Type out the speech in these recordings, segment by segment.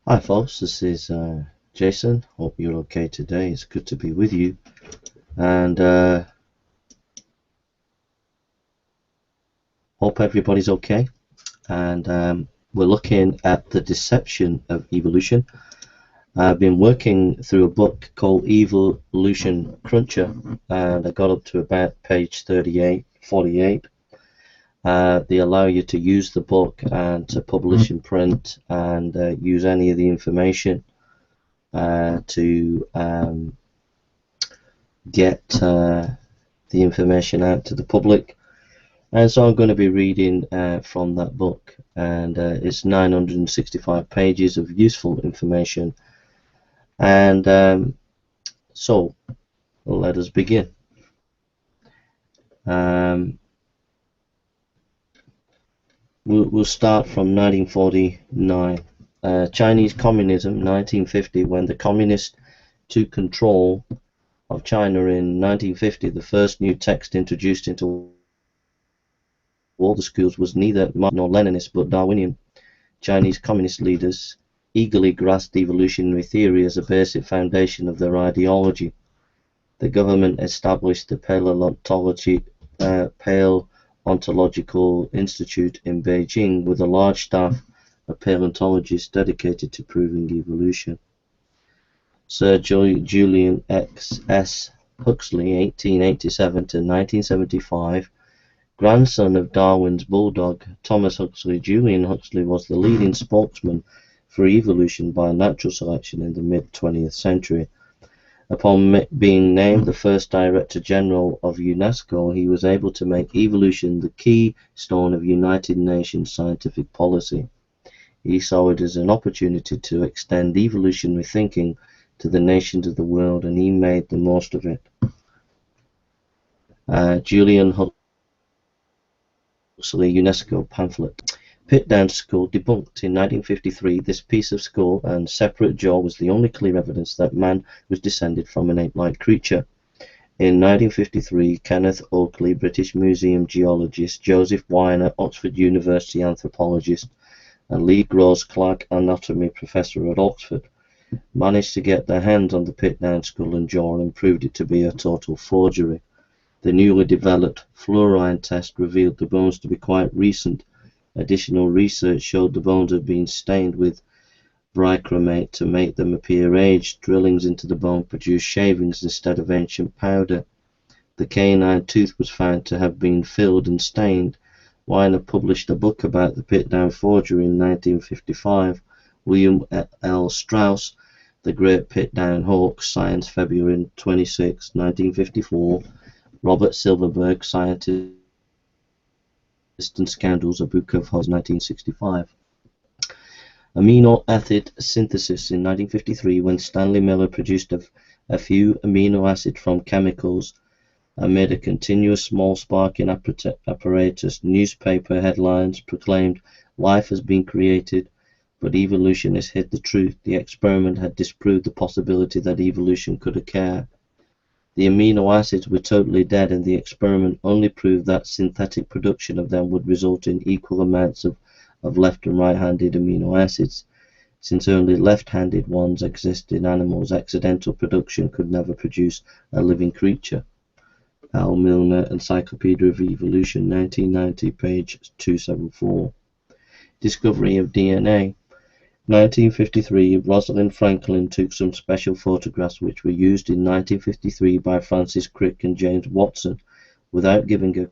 Hi folks, this is Jason. Hope you're okay today. It's good to be with you. And hope everybody's okay. And we're looking at the deception of evolution. I've been working through a book called Evolution Cruncher, and I got up to about page 48. They allow you to use the book and to publish in print and use any of the information to get the information out to the public. And so I'm going to be reading from that book, and it's 965 pages of useful information. And so let us begin. We'll start from 1949. Chinese Communism, 1950, when the communists took control of China in 1950, the first new text introduced into all the schools was neither Marxist nor Leninist but Darwinian. Chinese communist leaders eagerly grasped evolutionary theory as a basic foundation of their ideology. The government established the Paleontological Institute in Beijing with a large staff of paleontologists dedicated to proving evolution. Sir Julian S. Huxley, 1887 to 1975, grandson of Darwin's bulldog Thomas Huxley, Julian Huxley was the leading spokesman for evolution by natural selection in the mid-20th century. Upon being named the first Director General of UNESCO, he was able to make evolution the keystone of United Nations scientific policy. He saw it as an opportunity to extend evolutionary thinking to the nations of the world, and he made the most of it. Julian Huxley UNESCO pamphlet. Pitdown skull debunked. In 1953, this piece of skull and separate jaw was the only clear evidence that man was descended from an ape-like creature. In 1953, Kenneth Oakley, British Museum geologist, Joseph Weiner, Oxford University anthropologist, and Lee Gross Clark, anatomy professor at Oxford, managed to get their hands on the Pitdown skull and jaw and proved it to be a total forgery. The newly developed fluorine test revealed the bones to be quite recent. Additional research showed the bones had been stained with bichromate to make them appear aged. Drillings into the bone produced shavings instead of ancient powder. The canine tooth was found to have been filled and stained. Weiner published a book about the Pitdown forgery in 1955. William L. Strauss, The Great Pitdown Hoax, Science, February 26, 1954. Robert Silverberg, Scientist and Scandals, a book of Hos, 1965. Amino acid synthesis in 1953, when Stanley Miller produced a few amino acids from chemicals amid a continuous small sparking apparatus. Newspaper headlines proclaimed life has been created, but evolutionists hid the truth. The experiment had disproved the possibility that evolution could occur. The amino acids were totally dead, and the experiment only proved that synthetic production of them would result in equal amounts of left and right-handed amino acids. Since only left-handed ones exist in animals, accidental production could never produce a living creature. Al Milner, Encyclopedia of Evolution, 1990, page 274. Discovery of DNA. 1953, Rosalind Franklin took some special photographs which were used in 1953 by Francis Crick and James Watson without giving her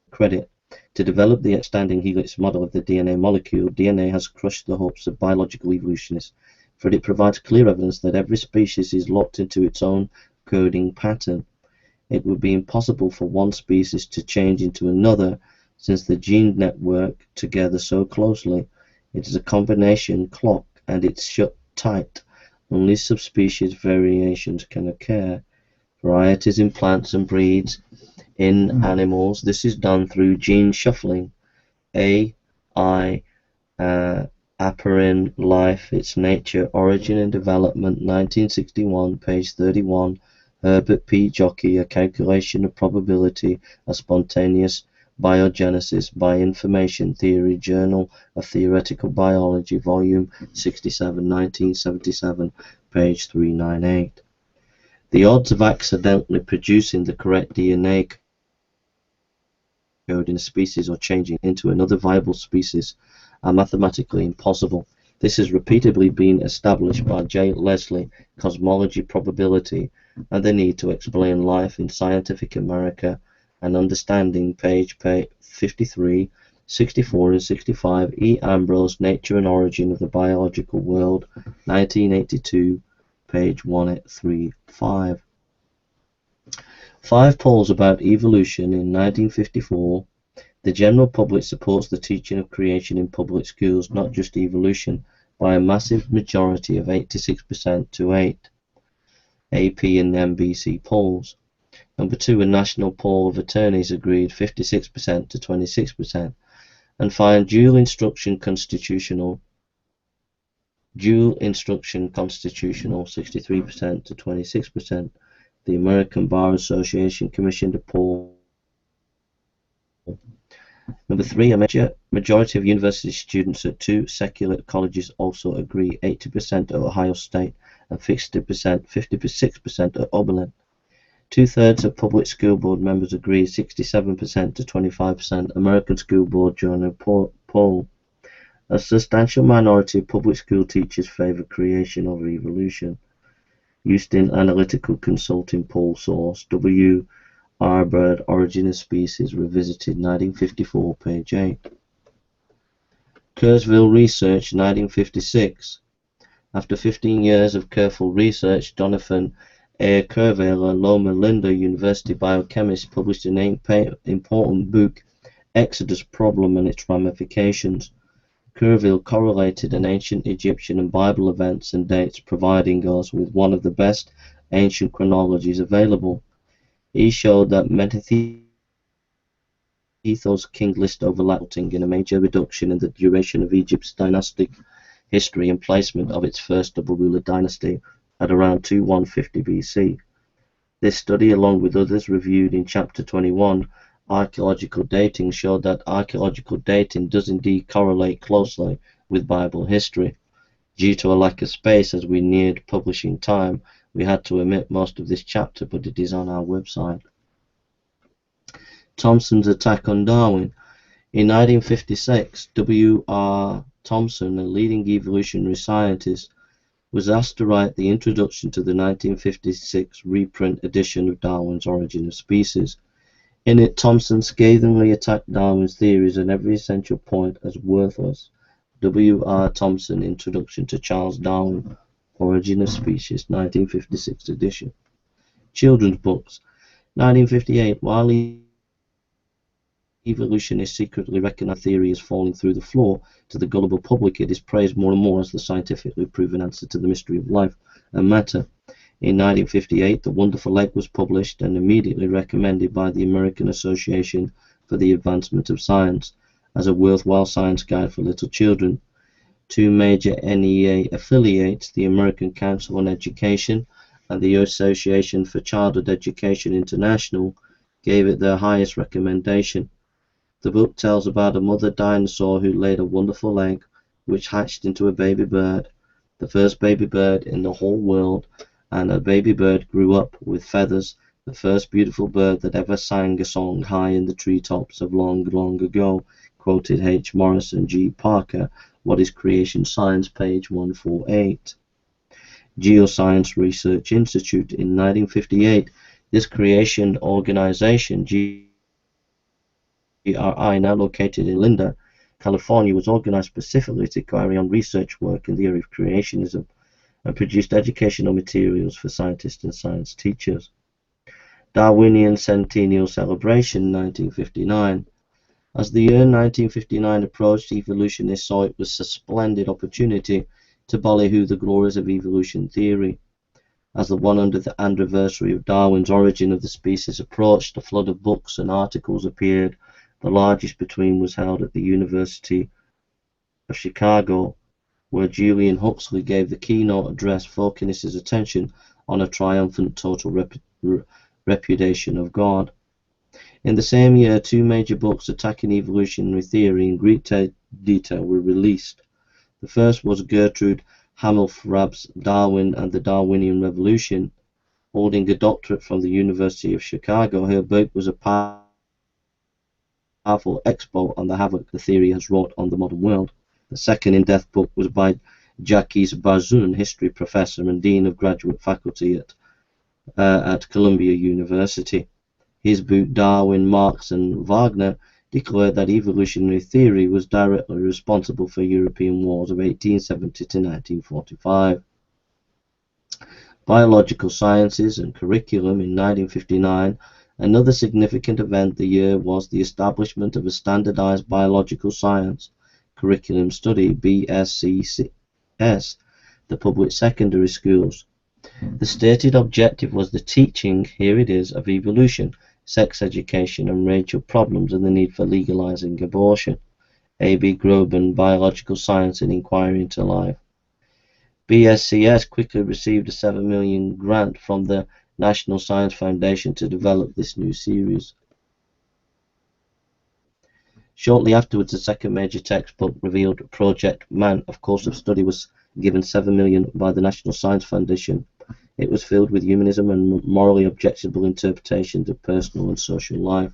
credit. To develop the outstanding helix model of the DNA molecule, DNA has crushed the hopes of biological evolutionists, for it provides clear evidence that every species is locked into its own coding pattern. It would be impossible for one species to change into another, since the gene network together so closely. It is a combination clock, and it's shut tight. Only subspecies variations can occur. Varieties in plants and breeds in animals. This is done through gene shuffling. A.I. Aperin, Life, Its Nature, Origin and Development, 1961, page 31. Herbert P. Jockey, A Calculation of Probability of Spontaneous Biogenesis, Bioinformation Theory, Journal of Theoretical Biology, Volume 67, 1977, page 398. The odds of accidentally producing the correct DNA code in a species or changing into another viable species are mathematically impossible. This has repeatedly been established by J. Leslie, Cosmology, Probability, and the Need to Explain Life in Scientific America and Understanding, page 53, 64 and 65, E. Ambrose, Nature and Origin of the Biological World, 1982, page 135. 5 polls about evolution in 1954. The general public supports the teaching of creation in public schools, not just evolution, by a massive majority of 86% to 8. AP and NBC polls. Number 2, a national poll of attorneys agreed 56% to 26%, and find dual instruction constitutional 63% to 26%. The American Bar Association commissioned a poll. Number 3, a majority of university students at 2 secular colleges also agree, 80% at Ohio State and 56% at Oberlin. 2/3 of public school board members agree, 67% to 25%. American School Board Journal poll. A substantial minority of public school teachers favor creation over evolution. Houston Analytical Consulting poll source, W. R. Bird, Origin of Species, Revisited, 1954, page 8. Kurzweil Research, 1956. After 15 years of careful research, Donathan A. Kurzweil, Loma Linda University biochemist, published an important book, Exodus Problem and its Ramifications. Kurzweil correlated an ancient Egyptian and Bible events and dates, providing us with one of the best ancient chronologies available. He showed that Menethos king list overlapping in a major reduction in the duration of Egypt's dynastic history and placement of its first double ruler dynasty at around 2150 BC. This study, along with others reviewed in Chapter 21, Archaeological Dating, showed that archaeological dating does indeed correlate closely with Bible history. Due to a lack of space as we neared publishing time, we had to omit most of this chapter, but it is on our website. Thomson's attack on Darwin. In 1956, W. R. Thomson, a leading evolutionary scientist, was asked to write the introduction to the 1956 reprint edition of Darwin's Origin of Species. In it, Thomson scathingly attacked Darwin's theories and every essential point as worthless. W. R. Thomson, Introduction to Charles Darwin, Origin of Species, 1956 edition. Children's books. 1958. While evolutionists secretly recognize theory is falling through the floor to the gullible public, it is praised more and more as the scientifically proven answer to the mystery of life and matter. In 1958, The Wonderful Egg was published and immediately recommended by the American Association for the Advancement of Science as a worthwhile science guide for little children. 2 major NEA affiliates, the American Council on Education and the Association for Childhood Education International, gave it their highest recommendation. The book tells about a mother dinosaur who laid a wonderful egg, which hatched into a baby bird, the first baby bird in the whole world, and a baby bird grew up with feathers, the first beautiful bird that ever sang a song high in the treetops of long, long ago, quoted H. Morrison G. Parker, What is Creation Science, page 148. Geoscience Research Institute. In 1958, this creation organization, GRI, now located in Linda, California, was organized specifically to carry on research work in the area of creationism and produced educational materials for scientists and science teachers. Darwinian Centennial Celebration, 1959. As the year 1959 approached, evolutionists saw it was a splendid opportunity to ballyhoo the glories of evolution theory. As the 100th anniversary of Darwin's Origin of the Species approached, a flood of books and articles appeared. The largest between was held at the University of Chicago, where Julian Huxley gave the keynote address, focusing his attention on a triumphant total repudiation of God. In the same year, two major books attacking evolutionary theory in Greek detail were released. The first was Gertrude Hamelfrabe's Darwin and the Darwinian Revolution. Holding a doctorate from the University of Chicago, her book was a powerful expo on the havoc the theory has wrought on the modern world. The second in-depth book was by Jacques Bazoun, history professor and dean of graduate faculty at Columbia University. His book Darwin, Marx and Wagner declared that evolutionary theory was directly responsible for European wars of 1870 to 1945. Biological Sciences and Curriculum in 1959. Another significant event the year was the establishment of a standardized biological science curriculum study, BSCS, the public secondary schools. The stated objective was the teaching, here it is, of evolution, sex education and racial problems and the need for legalizing abortion. A.B. Groban, Biological Science and Inquiry into Life. BSCS quickly received a $7 million grant from the National Science Foundation to develop this new series. Shortly afterwards, the second major textbook revealed Project Man, a course of study, was given $7 million by the National Science Foundation. It was filled with humanism and morally objectionable interpretations of personal and social life.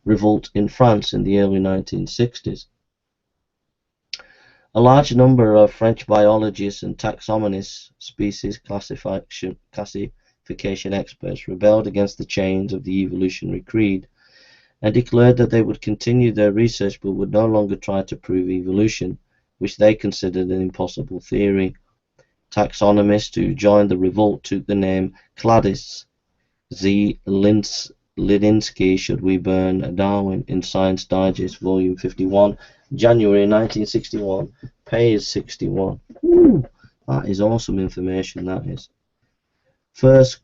Revolt in France in the early 1960s. A large number of French biologists and taxonomists, species classification experts, rebelled against the chains of the evolutionary creed and declared that they would continue their research but would no longer try to prove evolution, which they considered an impossible theory. Taxonomists who joined the revolt took the name cladists. Z. Lidinsky, Should We Burn Darwin? In Science Digest, Volume 51, January 1961, page 61. Ooh, that is awesome information, that is. First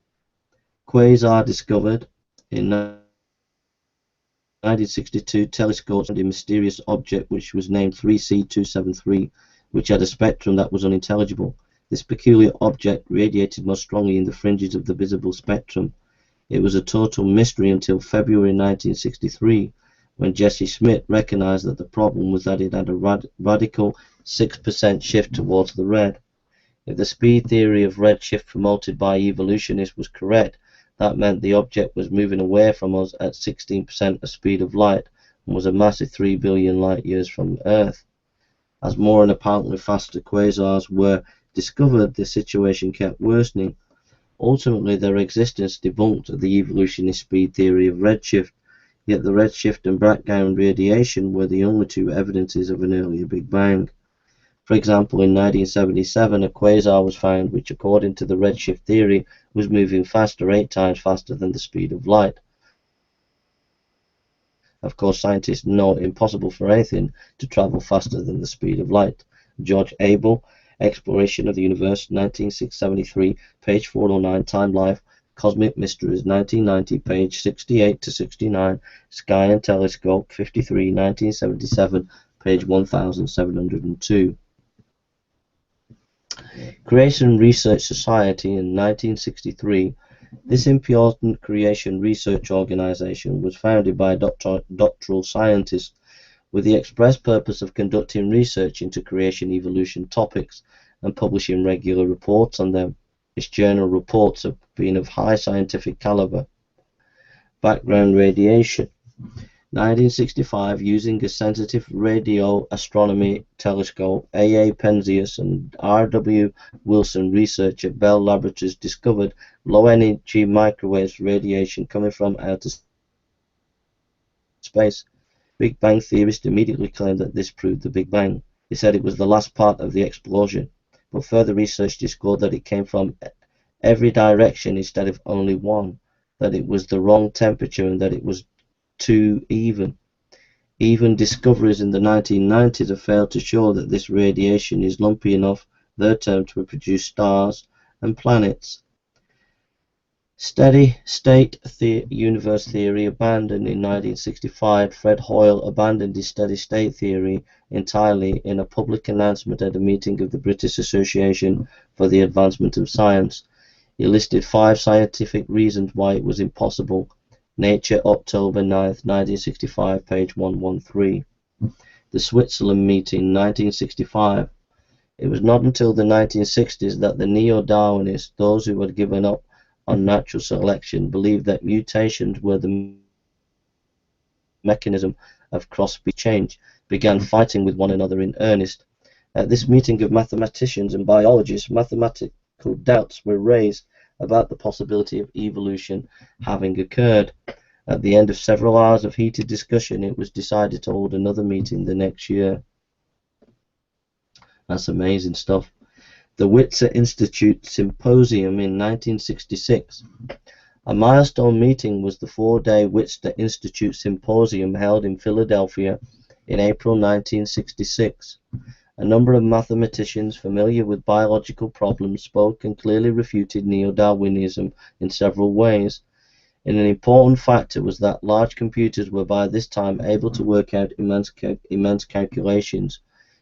quasar discovered in 1962, telescopes found a mysterious object which was named 3C273, which had a spectrum that was unintelligible. This peculiar object radiated most strongly in the fringes of the visible spectrum. It was a total mystery until February 1963, when Jesse Schmidt recognized that the problem was that it had a radical 6% shift towards the red. If the speed theory of redshift promoted by evolutionists was correct, that meant the object was moving away from us at 16% the speed of light and was a massive 3 billion light years from Earth. As more and apparently faster quasars were discovered, the situation kept worsening. Ultimately, their existence debunked the evolutionist speed theory of redshift, yet the redshift and background radiation were the only two evidences of an earlier Big Bang. For example, in 1977, a quasar was found which, according to the redshift theory, was moving faster, 8 times faster than the speed of light. Of course, scientists know it impossible for anything to travel faster than the speed of light. George Abel, Exploration of the Universe, 1973, page 409, Time Life, Cosmic Mysteries, 1990, page 68 to 69, Sky and Telescope, 53, 1977, page 1702. Creation Research Society in 1963. This important creation research organization was founded by doctoral scientists with the express purpose of conducting research into creation evolution topics and publishing regular reports on them. Its journal reports have been of high scientific caliber. Background radiation. 1965, using a sensitive radio astronomy telescope, A.A. Penzias and R.W. Wilson, research at Bell Laboratories, discovered low-energy microwave radiation coming from outer space. Big Bang theorists immediately claimed that this proved the Big Bang. They said it was the last part of the explosion, but further research discovered that it came from every direction instead of only one, that it was the wrong temperature and that it was too even. Even discoveries in the 1990s have failed to show that this radiation is lumpy enough, their term, to produce stars and planets. Steady state universe theory abandoned in 1965. Fred Hoyle abandoned his steady state theory entirely in a public announcement at a meeting of the British Association for the Advancement of Science. He listed 5 scientific reasons why it was impossible. Nature, October 9th, 1965, page 113. The Switzerland meeting, 1965. It was not until the 1960s that the neo-Darwinists, those who had given up on natural selection, believed that mutations were the mechanism of cross-species change, began fighting with one another in earnest. At this meeting of mathematicians and biologists, mathematical doubts were raised about the possibility of evolution having occurred. At the end of several hours of heated discussion, it was decided to hold another meeting the next year. That's amazing stuff. The Witzer Institute Symposium in 1966. A milestone meeting was the four-day Witzer Institute Symposium held in Philadelphia in April 1966. A number of mathematicians familiar with biological problems spoke and clearly refuted neo-Darwinism in several ways. And an important factor was that large computers were by this time able to work out immense calculations,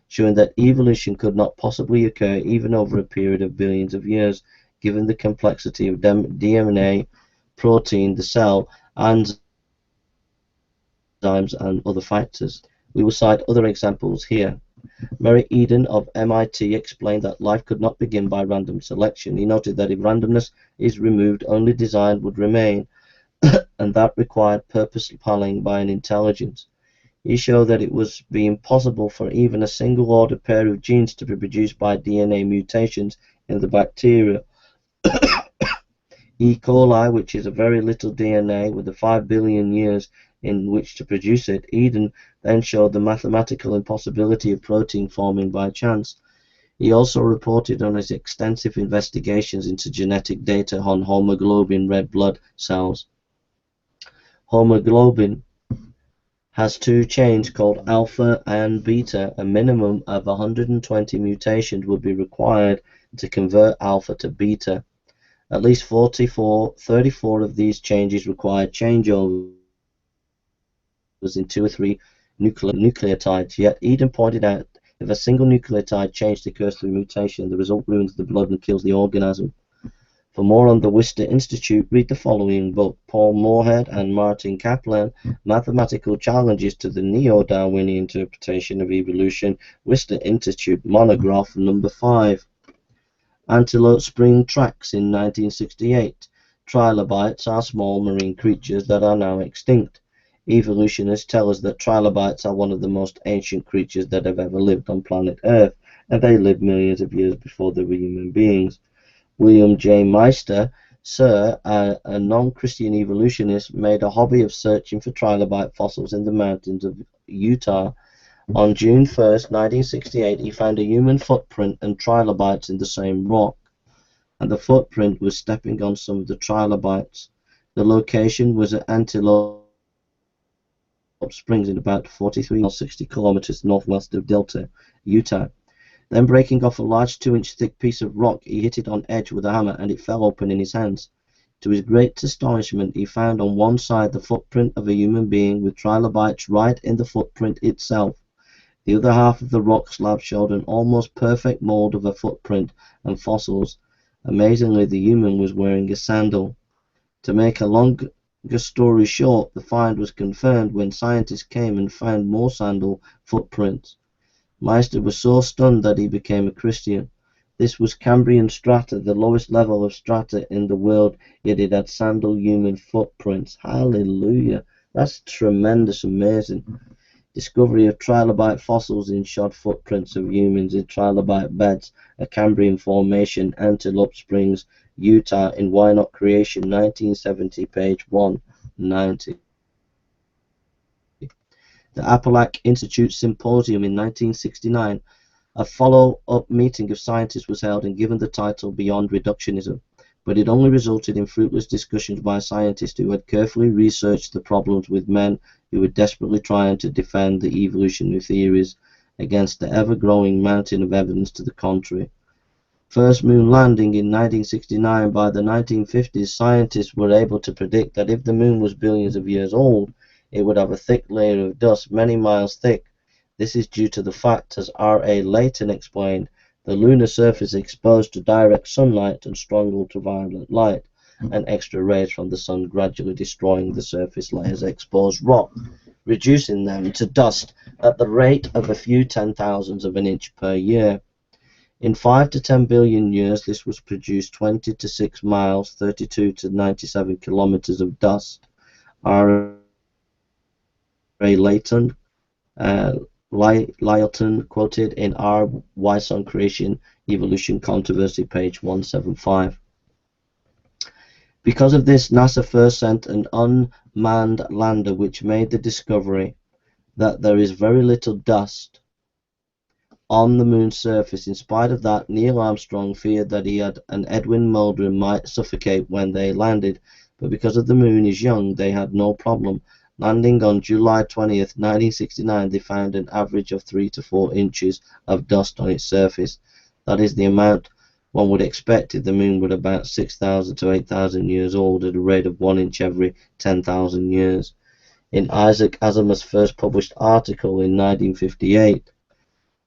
showing that evolution could not possibly occur even over a period of billions of years, given the complexity of DNA, protein, the cell, enzymes, and other factors. We will cite other examples here. Murray Eden of MIT explained that life could not begin by random selection. He noted that if randomness is removed, only design would remain, and that required purposeful planning by an intelligence. He showed that it was impossible for even a single ordered pair of genes to be produced by DNA mutations in the bacteria. E. coli, which is a very little DNA with the 5 billion years in which to produce it. Eden then showed the mathematical impossibility of protein forming by chance. He also reported on his extensive investigations into genetic data on hemoglobin red blood cells. Hemoglobin has two chains called alpha and beta. A minimum of 120 mutations would be required to convert alpha to beta. At least 34 of these changes required changeovers in 2 or 3 nucleotides. Yet Eden pointed out if a single nucleotide change occurs through mutation, the result ruins the blood and kills the organism. For more on the Witzer Institute, read the following book, Paul Moorhead and Martin Kaplan, Mathematical Challenges to the Neo-Darwinian Interpretation of Evolution, Witzer Institute, monograph number 5. Antelope Spring Tracks in 1968. Trilobites are small marine creatures that are now extinct. Evolutionists tell us that trilobites are one of the most ancient creatures that have ever lived on planet Earth, and they lived millions of years before they were human beings. William J. Meister, Sr., a non-Christian evolutionist, made a hobby of searching for trilobite fossils in the mountains of Utah. On June 1, 1968, he found a human footprint and trilobites in the same rock, and the footprint was stepping on some of the trilobites. The location was at Antelope Springs in about 43 or 60 kilometers northwest of Delta, Utah. Then breaking off a large 2-inch thick piece of rock, he hit it on edge with a hammer and it fell open in his hands. To his great astonishment, he found on one side the footprint of a human being with trilobites right in the footprint itself. The other half of the rock slab showed an almost perfect mold of a footprint and fossils. Amazingly, the human was wearing a sandal. To make a longer story short, the find was confirmed when scientists came and found more sandal footprints. Meister was so stunned that he became a Christian. This was Cambrian strata, the lowest level of strata in the world, yet it had sandal human footprints. Hallelujah. That's tremendous, amazing. Discovery of trilobite fossils in shod footprints of humans in trilobite beds, a Cambrian formation, Antelope Springs, Utah, in Why Not Creation, 1970, page 190. The Appalachian Institute Symposium in 1969. A follow-up meeting of scientists was held and given the title Beyond Reductionism, but it only resulted in fruitless discussions by scientists who had carefully researched the problems with men who were desperately trying to defend the evolutionary theories against the ever-growing mountain of evidence to the contrary. First moon landing in 1969. By the 1950s, scientists were able to predict that if the moon was billions of years old, it would have a thick layer of dust many miles thick. This is due to the fact, as R.A. Layton explained, the lunar surface is exposed to direct sunlight and strong ultraviolet light. and extra rays from the sun gradually destroying the surface layers exposed rock, reducing them to dust at the rate of a few 10,000ths of an inch per year. In 5 to 10 billion years, this was produced 20 to 6 miles, 32 to 97 kilometers of dust. R. A. Lytton quoted in R. Weiss on Creation Evolution Controversy, page 175. Because of this, NASA first sent an unmanned lander which made the discovery that there is very little dust on the moon's surface. In spite of that, Neil Armstrong feared that he and Edwin Muldrin might suffocate when they landed, but because of the moon is young, they had no problem. Landing on July 20th, 1969, they found an average of 3 to 4 inches of dust on its surface. That is the amount one would expect if the moon were about 6,000 to 8,000 years old at a rate of 1 inch every 10,000 years. In Isaac Asimov's first published article in 1958,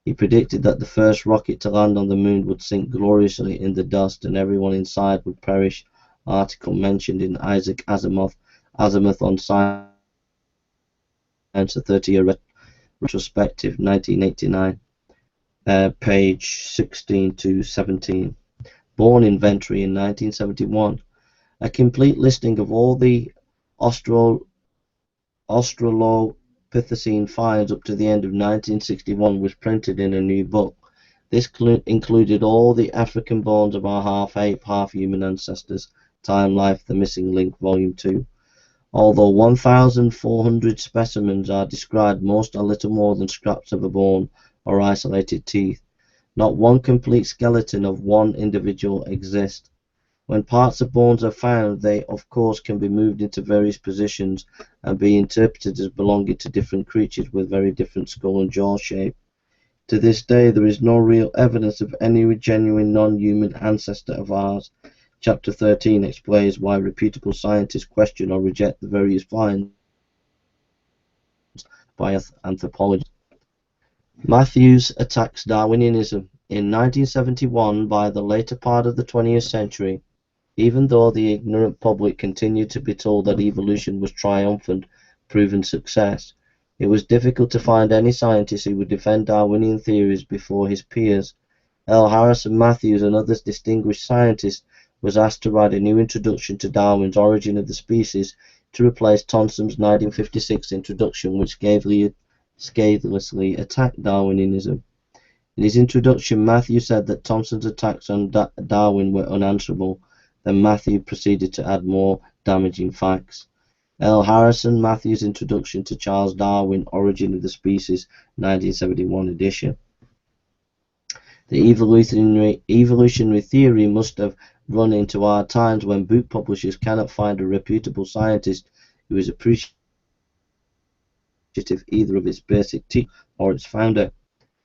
he predicted that the first rocket to land on the moon would sink gloriously in the dust and everyone inside would perish. Article mentioned in Isaac Asimov on Science, a 30-year retrospective, 1989, page 16 to 17. Born inventory in 1971. A complete listing of all the Australopithecine finds up to the end of 1961 was printed in a new book. This included all the African bones of our half-ape, half-human ancestors. Time, Life, The Missing Link, Volume 2. Although 1,400 specimens are described, most are little more than scraps of a bone or isolated teeth. Not one complete skeleton of one individual exists. When parts of bones are found, they of course can be moved into various positions and be interpreted as belonging to different creatures with very different skull and jaw shape. To this day, there is no real evidence of any genuine non-human ancestor of ours. Chapter 13 explains why reputable scientists question or reject the various finds by anthropologists. Matthews attacks Darwinianism. In 1971, by the later part of the 20th century, even though the ignorant public continued to be told that evolution was triumphant, proven success, it was difficult to find any scientist who would defend Darwinian theories before his peers. L. Harrison Matthews, and other distinguished scientists, was asked to write a new introduction to Darwin's Origin of the Species to replace Thompson's 1956 introduction, which scathelessly attacked Darwinianism. In his introduction, Matthews said that Thompson's attacks on Darwin were unanswerable. Then Matthews proceeded to add more damaging facts. L. Harrison Matthews' Introduction to Charles Darwin, Origin of the Species, 1971 edition. The evolutionary theory must have run into our times when book publishers cannot find a reputable scientist who is appreciative either of its basic teaching or its founder.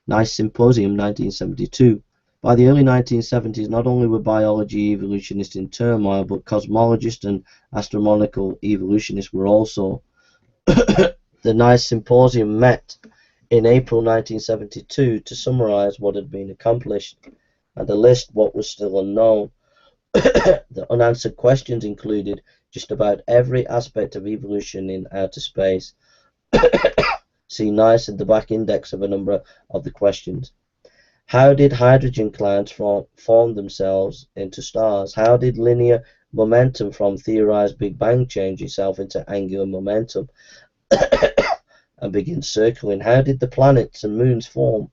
Nice Symposium, 1972. By the early 1970s, not only were biology evolutionists in turmoil, but cosmologists and astronomical evolutionists were also. The Nice Symposium met in April 1972 to summarize what had been accomplished and to list what was still unknown. The unanswered questions included just about every aspect of evolution in outer space. See Nice at the back index of a number of the questions. How did hydrogen clouds form themselves into stars? How did linear momentum from theorized Big Bang change itself into angular momentum and begin circling? How did the planets and moons form?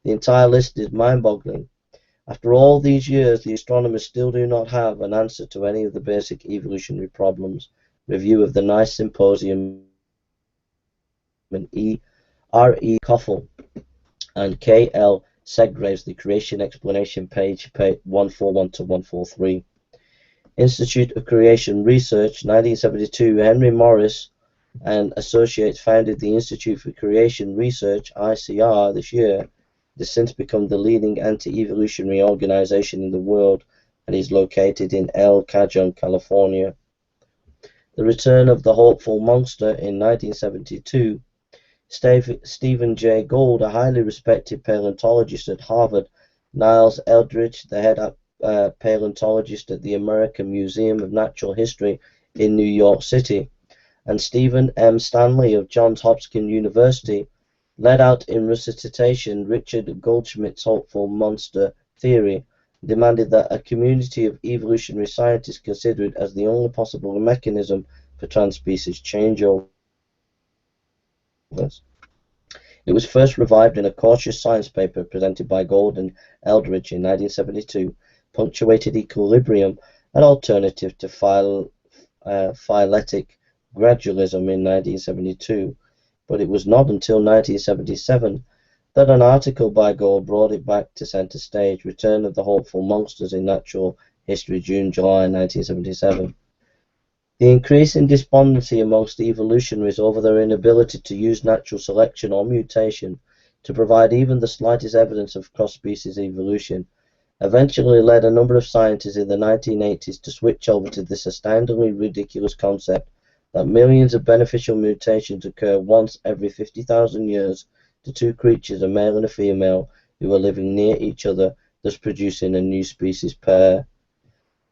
The entire list is mind-boggling. After all these years, the astronomers still do not have an answer to any of the basic evolutionary problems. Review of the Nice Symposium and R. E. Koffel and K. L. Segraves, The Creation Explanation, page 141 to 143. Institute of Creation Research, 1972. Henry Morris and Associates founded the Institute for Creation Research, ICR, this year. It has since become the leading anti-evolutionary organization in the world and is located in El Cajon, California. The Return of the Hopeful Monster in 1972. Stephen Jay Gould, a highly respected paleontologist at Harvard, Niles Eldredge, the head paleontologist at the American Museum of Natural History in New York City, and Stephen M. Stanley of Johns Hopkins University led out in resuscitation Richard Goldschmidt's hopeful monster theory, demanded that a community of evolutionary scientists consider it as the only possible mechanism for transspecies changeovers. It was first revived in a cautious science paper presented by Gold and Eldridge in 1972, punctuated Equilibrium, an alternative to phyletic gradualism in 1972, but it was not until 1977 that an article by Gold brought it back to center stage, Return of the Hopeful Monsters in Natural History, June-July 1977. The increasing despondency amongst evolutionists over their inability to use natural selection or mutation to provide even the slightest evidence of cross-species evolution eventually led a number of scientists in the 1980s to switch over to this astoundingly ridiculous concept that millions of beneficial mutations occur once every 50,000 years to two creatures, a male and a female, who are living near each other, thus producing a new species pair.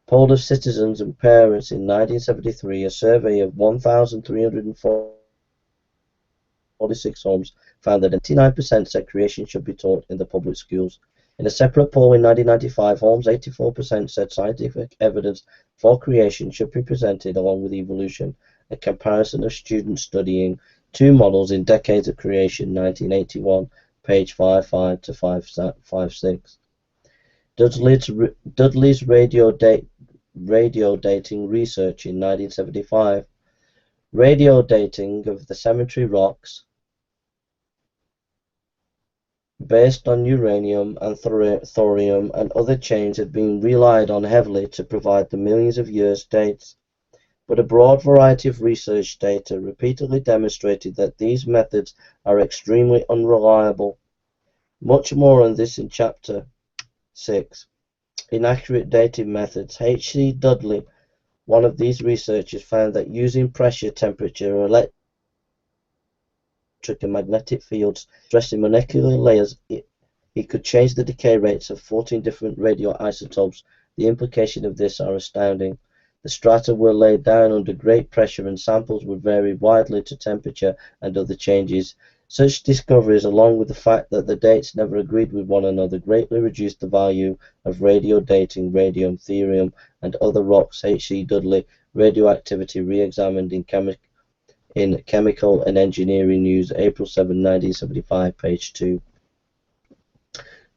Poll of citizens and parents in 1973, a survey of 1,346 homes found that 89% said creation should be taught in the public schools. In a separate poll in 1995, Holmes 84% said scientific evidence for creation should be presented along with evolution, a comparison of students studying two models in Decades of Creation, 1981, page 55 to 556. Dudley's radio dating research in 1975. Radio dating of the cemetery rocks based on uranium and thorium and other chains had been relied on heavily to provide the millions of years dates, but a broad variety of research data repeatedly demonstrated that these methods are extremely unreliable. Much more on this in Chapter 6. Inaccurate dating methods. H.C. Dudley, one of these researchers, found that using pressure, temperature, electric and magnetic fields stressing molecular layers, he could change the decay rates of 14 different radioisotopes. The implications of this are astounding. The strata were laid down under great pressure and samples would vary widely to temperature and other changes. Such discoveries, along with the fact that the dates never agreed with one another, greatly reduced the value of radio dating radium, thorium, and other rocks. H.C. Dudley, Radioactivity Re-examined in Chemical and Engineering News, April 7, 1975, page 2.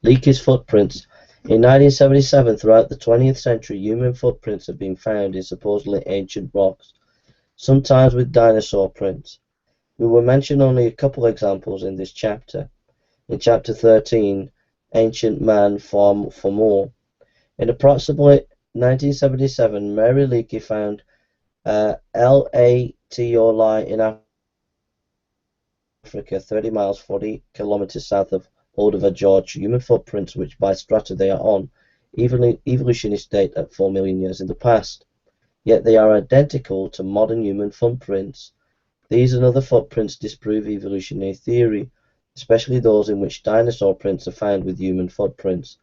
Leakey's footprints. In 1977, throughout the 20th century, human footprints have been found in supposedly ancient rocks, sometimes with dinosaur prints. We will mention only a couple examples in this chapter. In Chapter 13, Ancient Man for More. In approximately 1977, Mary Leakey found L.A.T.O.L.I. in Africa, 30 miles, 40 kilometers south of Olduvai, Georgia, human footprints which by strata they are on evolutionists date at 4 million years in the past. Yet they are identical to modern human footprints. These and other footprints disprove evolutionary theory, especially those in which dinosaur prints are found with human footprints.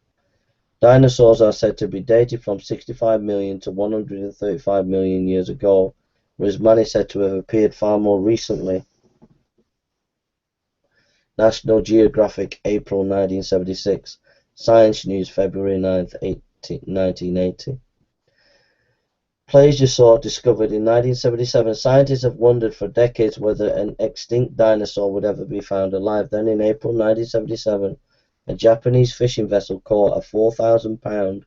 Dinosaurs are said to be dated from 65 million to 135 million years ago, whereas man is said to have appeared far more recently. National Geographic, April 1976. Science News, February 9, 1980. Plesiosaur discovered in 1977. Scientists have wondered for decades whether an extinct dinosaur would ever be found alive. Then in April 1977, a Japanese fishing vessel caught a 4,000-pound,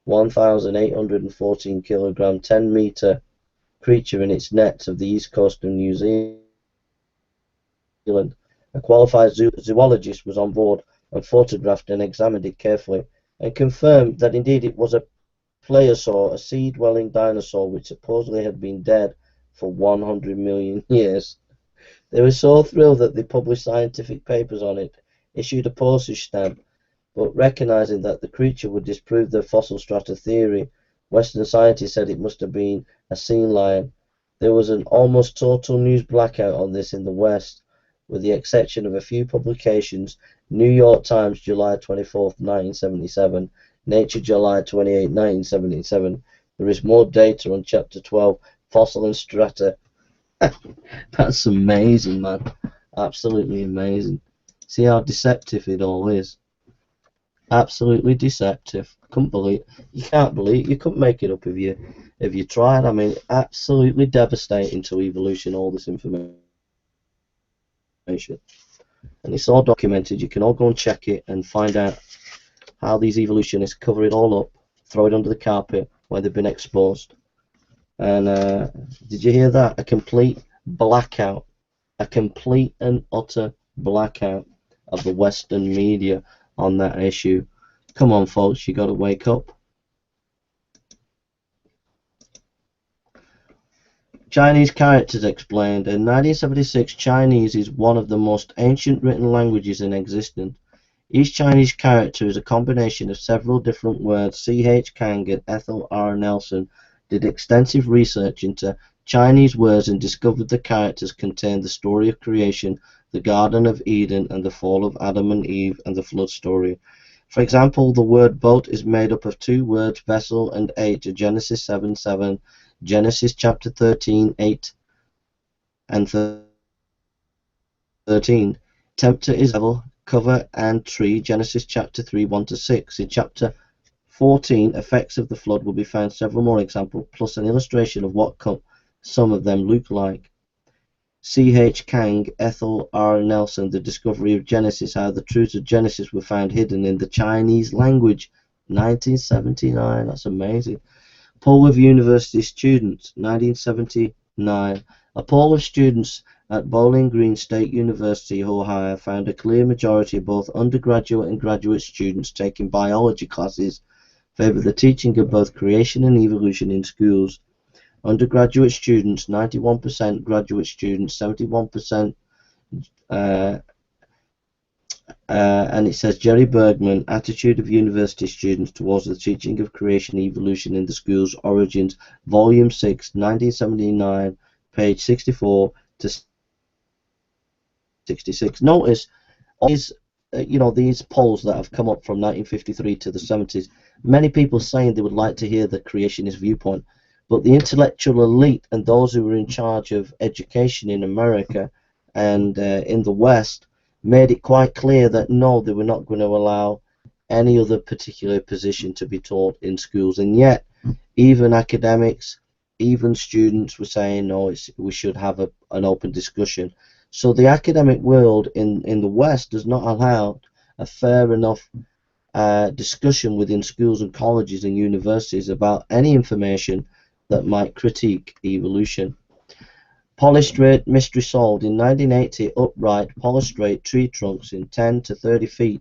1,814 kilogram, 10-meter creature in its nets of the east coast of New Zealand. A qualified zoologist was on board and photographed and examined it carefully and confirmed that indeed it was a plesiosaur, a sea-dwelling dinosaur which supposedly had been dead for 100 million years. They were so thrilled that they published scientific papers on it, issued a postage stamp, but recognizing that the creature would disprove their fossil strata theory, Western scientists said it must have been a sea lion. There was an almost total news blackout on this in the West, with the exception of a few publications. New York Times, July 24, 1977, Nature, July 28, 1977. There is more data on Chapter 12, Fossil and Strata. That's amazing, man. Absolutely amazing. See how deceptive it all is. Absolutely deceptive. Couldn't believe. You can't believe. You couldn't make it up if you tried. I mean, absolutely devastating to evolution. All this information, and it's all documented. You can all go and check it and find out how these evolutionists cover it all up, throw it under the carpet where they've been exposed. And did you hear that? A complete blackout. A complete and utter blackout of the Western media on that issue. Come on, folks, you got to wake up. Chinese characters explained. In 1976, Chinese is one of the most ancient written languages in existence. Each Chinese character is a combination of several different words. C.H. Kang and Ethel R. Nelson did extensive research into Chinese words and discovered the characters contained the story of creation, the Garden of Eden, and the fall of Adam and Eve, and the flood story. For example, the word boat is made up of two words, vessel and eight, Genesis 7:7, Genesis chapter 13, 8 and 13. Tempter is devil, cover and tree, Genesis chapter 3, 1-6. In chapter 14, effects of the flood, will be found several more examples, plus an illustration of what some of them look like. C.H. Kang, Ethel R. Nelson, The Discovery of Genesis, How the Truths of Genesis Were Found Hidden in the Chinese Language, 1979. That's amazing. Poll of University Students, 1979. A poll of students at Bowling Green State University, Ohio, found a clear majority of both undergraduate and graduate students taking biology classes favor the teaching of both creation and evolution in schools. Undergraduate students, 91%, graduate students, 71%, and it says Jerry Bergman, Attitude of University Students Towards the Teaching of Creation and Evolution in the Schools, Origins, Volume 6, 1979, page 64 to 66. Notice all these, these polls that have come up from 1953 to the 70s, many people saying they would like to hear the creationist viewpoint. But the intellectual elite and those who were in charge of education in America and in the West made it quite clear that no, they were not going to allow any other particular position to be taught in schools. And yet, even academics, even students were saying no, we should have an open discussion. So the academic world in the West does not allow a fair enough discussion within schools and colleges and universities about any information that might critique evolution. Polystrate mystery solved. In 1980, upright polystrate tree trunks in 10 to 30 feet,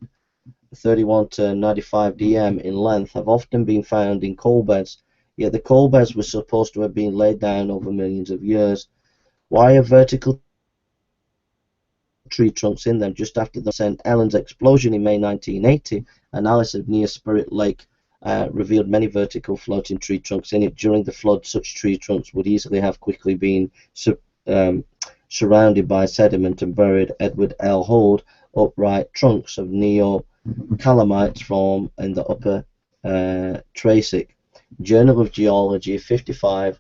31 to 95 dm in length, have often been found in coal beds, yet the coal beds were supposed to have been laid down over millions of years. Why are vertical tree trunks in them? Just after the St. Helens explosion in May 1980, analysis near Spirit Lake revealed many vertical floating tree trunks in it. During the flood, such tree trunks would easily have quickly been surrounded by sediment and buried. Edward L. Holt, upright trunks of neocalamites form in the upper Triassic. Journal of Geology, 55,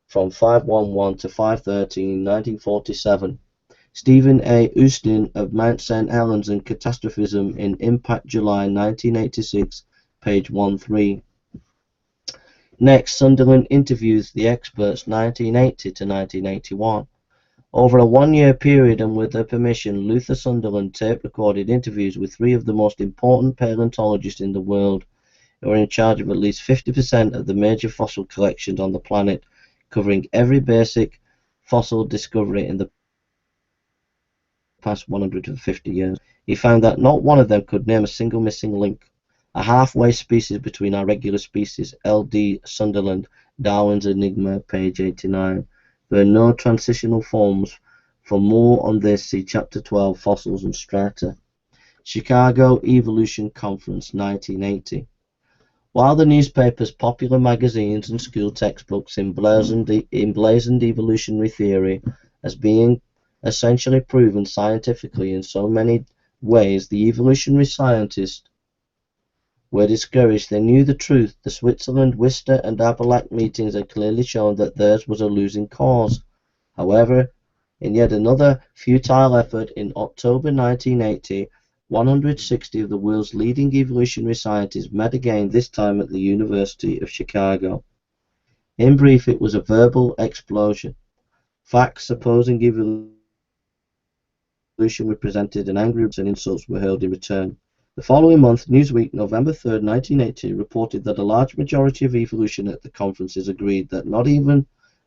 from 511 to 513, 1947. Stephen A. Ustin of Mount St. Helens and Catastrophism in Impact, July 1986, page 13. Next, Sunderland interviews the experts, 1980 to 1981. Over a one-year period and with their permission, Luther Sunderland tape-recorded interviews with three of the most important paleontologists in the world, who are in charge of at least 50% of the major fossil collections on the planet, covering every basic fossil discovery in the past 150 years. He found that not one of them could name a single missing link. A halfway species between our regular species. L.D. Sunderland, Darwin's Enigma, page 89. There are no transitional forms. For more on this, see Chapter 12, Fossils and Strata. Chicago Evolution Conference, 1980. While the newspapers, popular magazines, and school textbooks emblazoned evolutionary theory as being essentially proven scientifically in so many ways, the evolutionary scientists were discouraged. They knew the truth. The Switzerland, Worcester and Abelard meetings had clearly shown that theirs was a losing cause. However, in yet another futile effort, in October 1980, 160 of the world's leading evolutionary scientists met again, this time at the University of Chicago. In brief, it was a verbal explosion. Facts opposing evolution were presented, and angry and insults were hurled in return. The following month, Newsweek, November 3, 1980, reported that a large majority of evolutionists at the conferences agreed that not even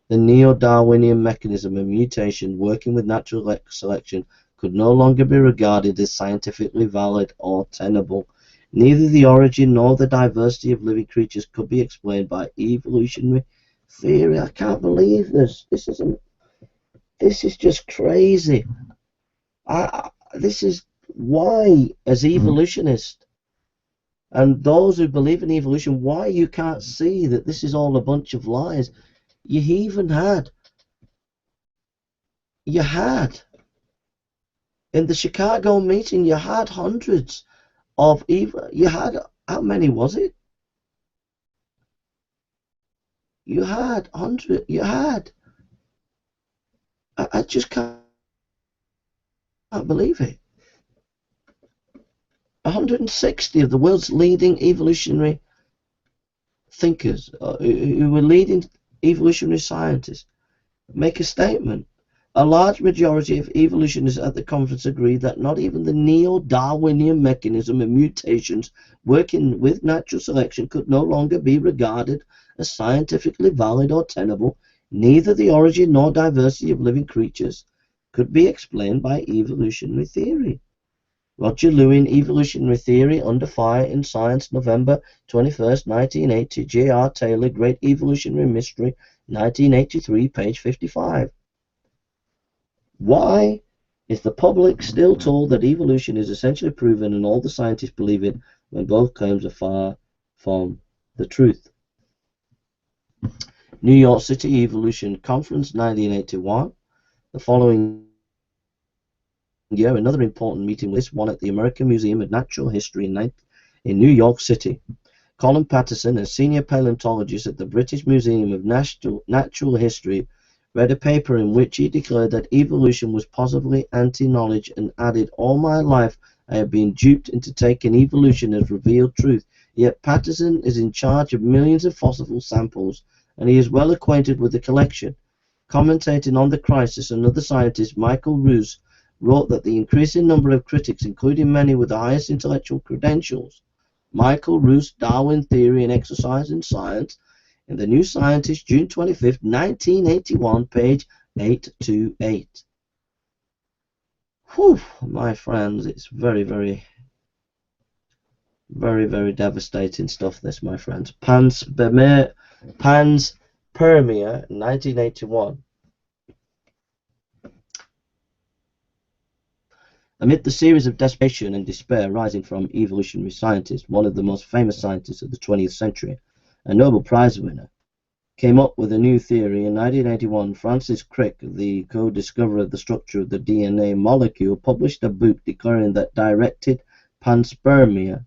the neo-Darwinian mechanism of mutation working with natural selection could no longer be regarded as scientifically valid or tenable. Neither the origin nor the diversity of living creatures could be explained by evolutionary theory. I can't believe this. This is just crazy. This is why, as evolutionists and those who believe in evolution, why you can't see that this is all a bunch of lies. You had in the Chicago meeting, you had hundreds of you had, how many was it? You had I just can't believe it. 160 of the world's leading evolutionary thinkers, who were leading evolutionary scientists, make a statement. A large majority of evolutionists at the conference agreed that not even the neo-Darwinian mechanism of mutations working with natural selection could no longer be regarded as scientifically valid or tenable. Neither the origin nor diversity of living creatures could be explained by evolutionary theory. Roger Lewin, Evolutionary Theory Under Fire in Science, November 21st, 1980. J.R. Taylor, Great Evolutionary Mystery, 1983, page 55. Why is the public still told that evolution is essentially proven and all the scientists believe it, when both claims are far from the truth? New York City Evolution Conference, 1981. The following year, another important meeting was this one at the American Museum of Natural History in New York City. Colin Patterson, a senior paleontologist at the British Museum of Natural History, read a paper in which he declared that evolution was possibly anti-knowledge and added, "All my life I have been duped into taking evolution as revealed truth." Yet Patterson is in charge of millions of fossil samples and he is well acquainted with the collection. Commentating on the crisis, another scientist, Michael Ruse, wrote that the increasing number of critics, including many with the highest intellectual credentials, Michael Ruse, Darwin Theory and Exercise in Science, in the New Scientist, June 25th, 1981, page 828. Whew, my friends, it's very, very, very, very devastating stuff, this, my friends. Panspermia, 1981. Amid the series of desperation and despair rising from evolutionary scientists, one of the most famous scientists of the 20th century, a Nobel Prize winner, came up with a new theory. In 1981, Francis Crick, the co-discoverer of the structure of the DNA molecule, published a book declaring that directed panspermia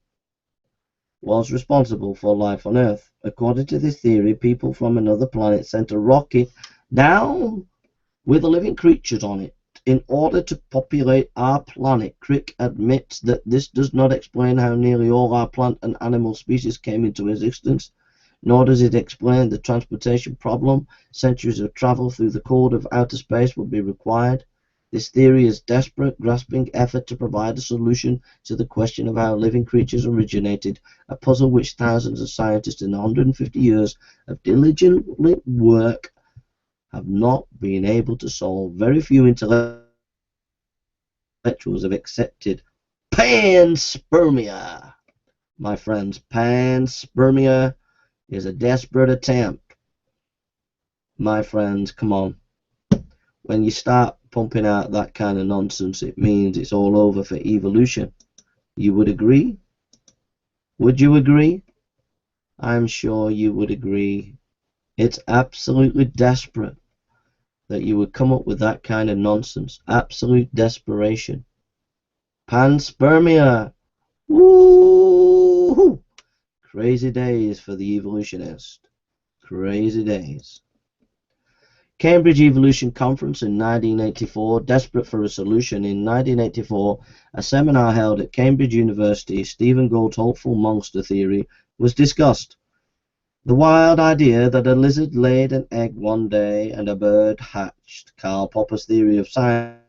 was responsible for life on Earth. According to this theory, people from another planet sent a rocket down with living creatures on it in order to populate our planet. Crick admits that this does not explain how nearly all our plant and animal species came into existence, nor does it explain the transportation problem. Centuries of travel through the cold of outer space would be required. This theory is a desperate, grasping effort to provide a solution to the question of how living creatures originated, a puzzle which thousands of scientists in 150 years of diligent work have not been able to solve. Very few intellectuals have accepted panspermia. My friends, panspermia is a desperate attempt. My friends, come on. When you start pumping out that kind of nonsense, it means it's all over for evolution. You would agree? Would you agree? I'm sure you would agree. It's absolutely desperate that you would come up with that kind of nonsense. Absolute desperation. Panspermia. Woo! Crazy days for the evolutionist. Crazy days. Cambridge Evolution Conference in 1984. Desperate for a solution, in 1984, a seminar held at Cambridge University, Stephen Gould's hopeful monster theory, was discussed. The wild idea that a lizard laid an egg one day and a bird hatched. Karl Popper's theory of science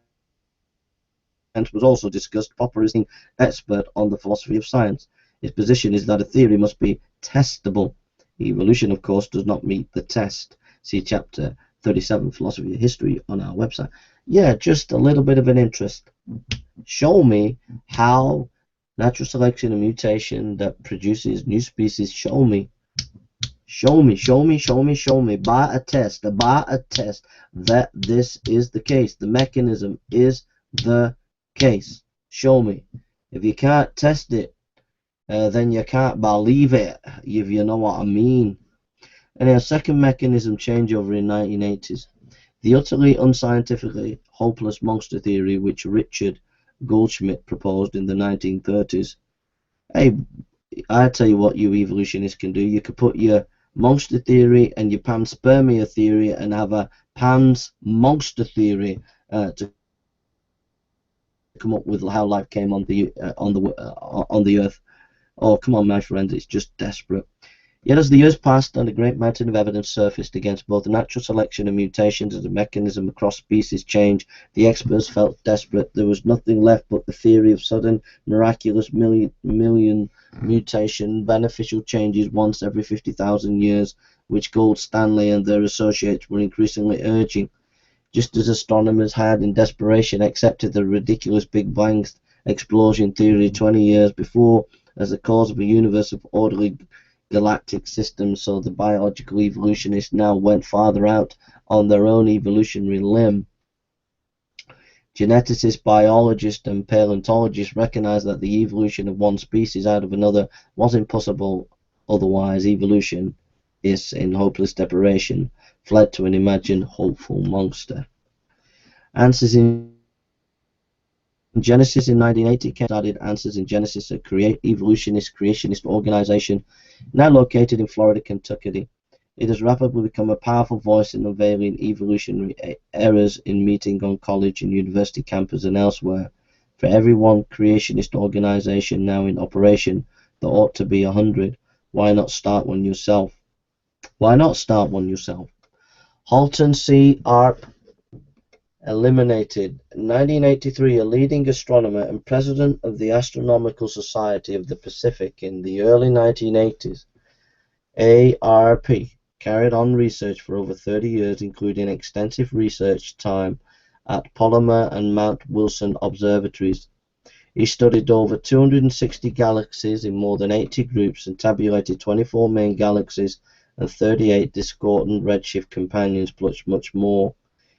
was also discussed. Popper is an expert on the philosophy of science. His position is that a theory must be testable. Evolution, of course, does not meet the test. See chapter 37, Philosophy of History, on our website. Yeah, just a little bit of an interest. Show me how natural selection and mutation that produces new species. Show me. Show me by a test that this is the case. The mechanism is the case. Show me. If you can't test it, then you can't believe it, if you know what I mean. And our second mechanism changeover in 1980s. The utterly unscientifically hopeless monster theory which Richard Goldschmidt proposed in the 1930s. Hey, I tell you what you evolutionists can do. You could put your monster theory and your panspermia theory and have a pans monster theory to come up with how life came on the earth. Oh, come on, my friends, it's just desperate. Yet as the years passed and a great mountain of evidence surfaced against both natural selection and mutations as a mechanism of cross-species change, the experts felt desperate. There was nothing left but the theory of sudden, miraculous million mutation, beneficial changes once every 50,000 years, which Gould, Stanley and their associates were increasingly urging. Just as astronomers had, in desperation, accepted the ridiculous Big Bang explosion theory 20 years before as the cause of a universe of orderly galactic systems, so the biological evolutionists now went farther out on their own evolutionary limb. Geneticists, biologists and paleontologists recognized that the evolution of one species out of another was impossible, otherwise evolution is in hopeless desperation fled to an imagined hopeful monster. Answers in Genesis in 1980 started Answers in Genesis, a creationist organization now located in Florida, Kentucky. It has rapidly become a powerful voice in unveiling evolutionary errors in meeting on college and university campus and elsewhere. For every one creationist organization now in operation, there ought to be 100. Why not start one yourself? Why not start one yourself? Halton C. Arp eliminated. In 1983, a leading astronomer and president of the Astronomical Society of the Pacific in the early 1980s, ARP, carried on research for over 30 years, including extensive research time at Palomar and Mount Wilson observatories. He studied over 260 galaxies in more than 80 groups and tabulated 24 main galaxies and 38 discordant redshift companions, plus much more.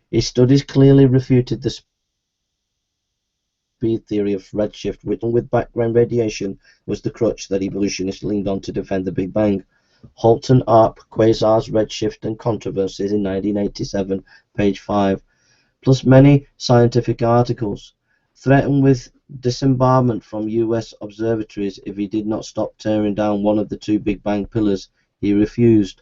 His studies clearly refuted the speed theory of redshift, which, along with background radiation, was the crutch that evolutionists leaned on to defend the Big Bang. Halton Arp, Quasars, Redshift and Controversies in 1987, page 5, plus many scientific articles. Threatened with disbarment from U.S. observatories if he did not stop tearing down one of the two Big Bang pillars, he refused.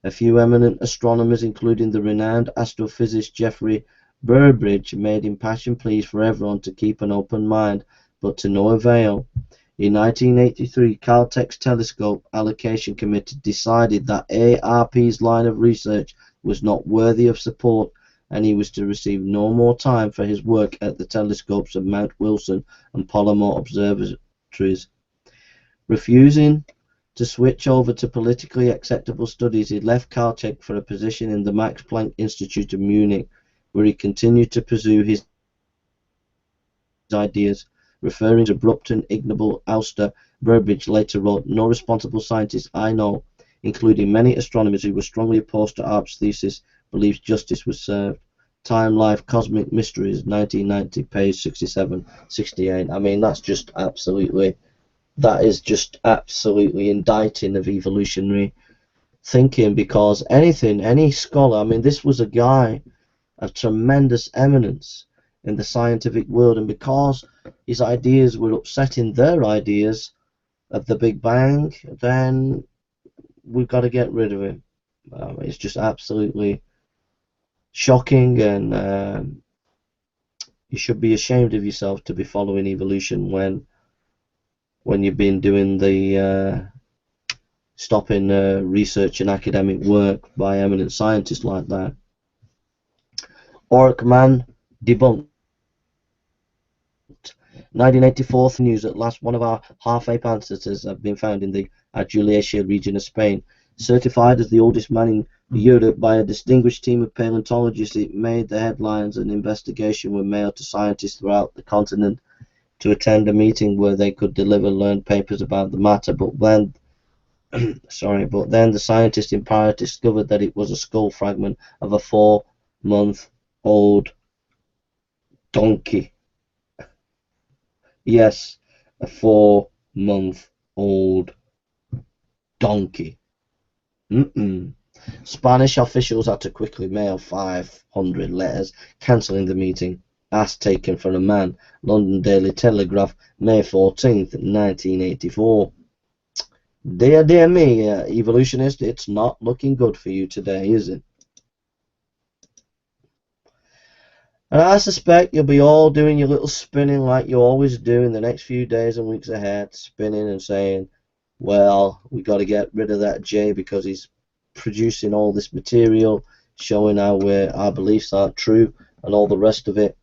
A few eminent astronomers, including the renowned astrophysicist Geoffrey Burbidge, made impassioned pleas for everyone to keep an open mind, but to no avail. In 1983, Caltech's Telescope Allocation Committee decided that ARP's line of research was not worthy of support, and he was to receive no more time for his work at the telescopes of Mount Wilson and Palomar observatories. Refusing to switch over to politically acceptable studies, he left Caltech for a position in the Max Planck Institute of Munich, where he continued to pursue his ideas. Referring to abrupt and ignoble ouster, Burbidge later wrote, "No responsible scientist I know, including many astronomers who were strongly opposed to Arp's thesis, believes justice was served." Time, Life, Cosmic Mysteries, 1990, page 67, 68. I mean, that is just absolutely indicting of evolutionary thinking, because any scholar, I mean, this was a guy of tremendous eminence in the scientific world, and because his ideas were upsetting their ideas, of the Big Bang, then we've got to get rid of it. It's just absolutely shocking, and you should be ashamed of yourself to be following evolution when you've been doing the stopping research and academic work by eminent scientists like that. Orkman debunked. 1984 news at last, one of our half-ape ancestors have been found in the Aguilecia region of Spain. Certified as the oldest man in Europe by a distinguished team of paleontologists, it made the headlines. An investigation was mailed to scientists throughout the continent to attend a meeting where they could deliver learned papers about the matter. But then, the scientists in Paris discovered that it was a skull fragment of a 4-month-old donkey. Yes, a 4-month-old donkey. Spanish officials had to quickly mail 500 letters cancelling the meeting. As taken from a man. London Daily Telegraph, May 14th, 1984. Dear me, evolutionist, it's not looking good for you today, is it? And I suspect you'll be all doing your little spinning like you always do in the next few days and weeks ahead, spinning and saying, well, we got to get rid of that Jay because he's producing all this material showing how our beliefs aren't true and all the rest of it.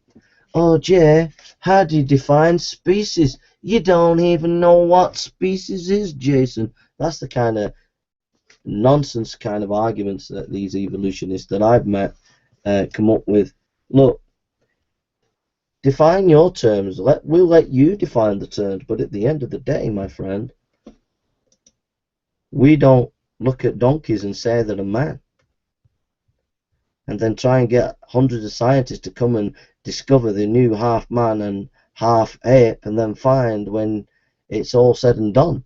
Oh, Jay, how do you define species? You don't even know what species is, Jason. That's the kind of nonsense kind of arguments that these evolutionists that I've met come up with. Look, define your terms. We'll let you define the terms, but at the end of the day, my friend, we don't look at donkeys and say they're a man. And then try and get hundreds of scientists to come and discover the new half man and half ape, and then find when it's all said and done,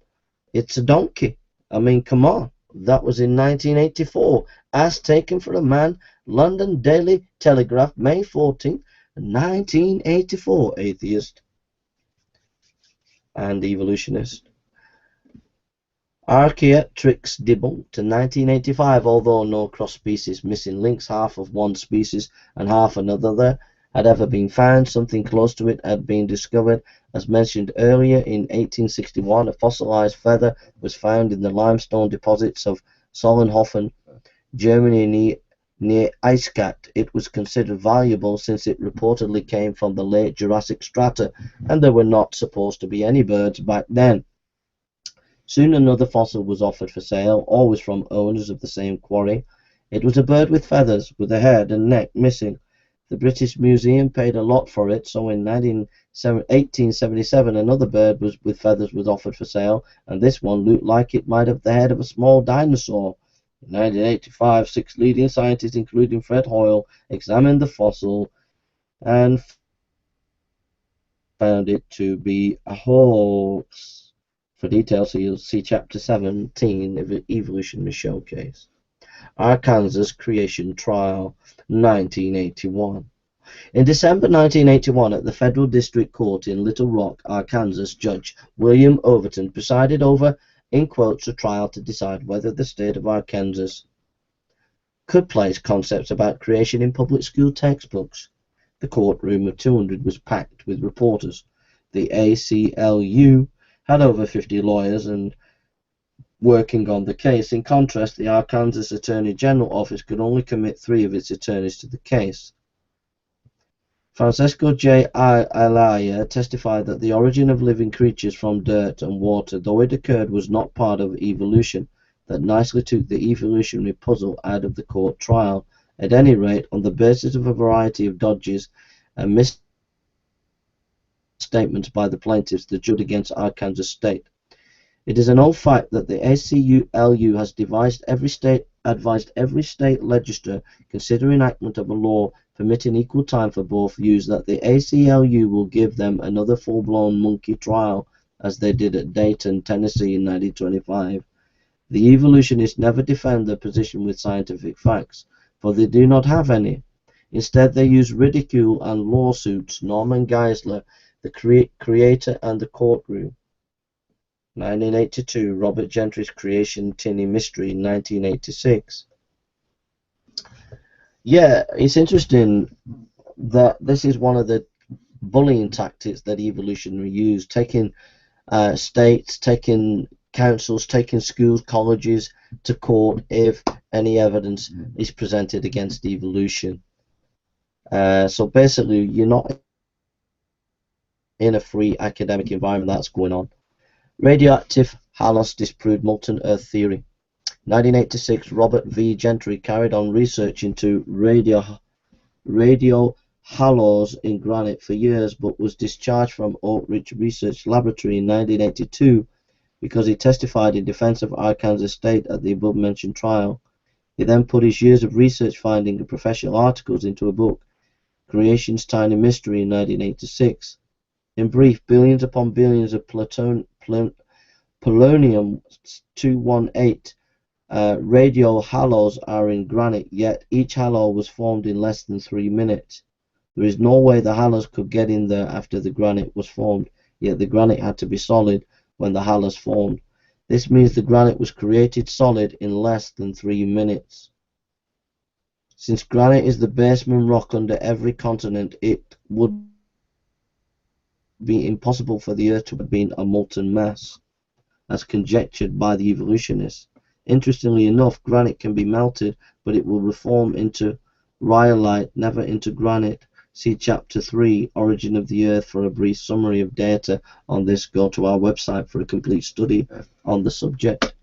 it's a donkey. I mean, come on. That was in 1984. As taken from a man, London Daily Telegraph, May 14, 1984. Atheist and evolutionist. Archaeopteryx debunked in 1985, although no cross-species missing links, half of one species and half another, had ever been found. Something close to it had been discovered. As mentioned earlier, in 1861, a fossilized feather was found in the limestone deposits of Solnhofen, Germany, near Eichstätt. It was considered valuable since it reportedly came from the late Jurassic strata, and there were not supposed to be any birds back then. Soon another fossil was offered for sale, always from owners of the same quarry. It was a bird with feathers, with a head and neck missing. The British Museum paid a lot for it, so in 1877 another bird with feathers was offered for sale, and this one looked like it might have the head of a small dinosaur. In 1985, 6 leading scientists, including Fred Hoyle, examined the fossil and found it to be a hoax. For details, so you'll see Chapter 17 of the Evolutionary Showcase. Arkansas Creation Trial, 1981. In December 1981, at the Federal District Court in Little Rock, Arkansas, Judge William Overton presided over, in quotes, a trial to decide whether the state of Arkansas could place concepts about creation in public school textbooks. The courtroom of 200 was packed with reporters. The ACLU had over 50 lawyers and working on the case. In contrast, the Arkansas Attorney General Office could only commit 3 of its attorneys to the case. Francesco J. Ayala testified that the origin of living creatures from dirt and water, though it occurred, was not part of evolution. That nicely took the evolutionary puzzle out of the court trial. At any rate, on the basis of a variety of dodges and misstatements by the plaintiffs, the judge against Arkansas State. It is an old fact that the ACLU has advised every state legislature considering enactment of a law permitting equal time for both views that the ACLU will give them another full-blown monkey trial, as they did at Dayton, Tennessee in 1925. The evolutionists never defend their position with scientific facts, for they do not have any. Instead, they use ridicule and lawsuits. Norman Geisler, the creator and the courtroom. 1982, Robert Gentry's Creation Tiny Mystery, 1986. Yeah, it's interesting that this is one of the bullying tactics that evolutionary use, taking states, taking councils, taking schools, colleges to court if any evidence is presented against evolution. So basically, you're not in a free academic environment that's going on. Radioactive halos disproved molten earth theory. 1986, Robert V. Gentry carried on research into radio halos in granite for years, but was discharged from Oak Ridge Research Laboratory in 1982 because he testified in defense of Arkansas State at the above-mentioned trial. He then put his years of research finding and professional articles into a book, Creation's Tiny Mystery, in 1986. In brief, billions upon billions of polonium-218 radio halos are in granite, yet each halo was formed in less than 3 minutes. There is no way the halos could get in there after the granite was formed, yet the granite had to be solid when the halos formed. This means the granite was created solid in less than 3 minutes. Since granite is the basement rock under every continent, it would be impossible for the Earth to have been a molten mass, as conjectured by the evolutionists. Interestingly enough, granite can be melted, but it will reform into rhyolite, never into granite. See Chapter 3, Origin of the Earth, for a brief summary of data on this. Go to our website for a complete study on the subject.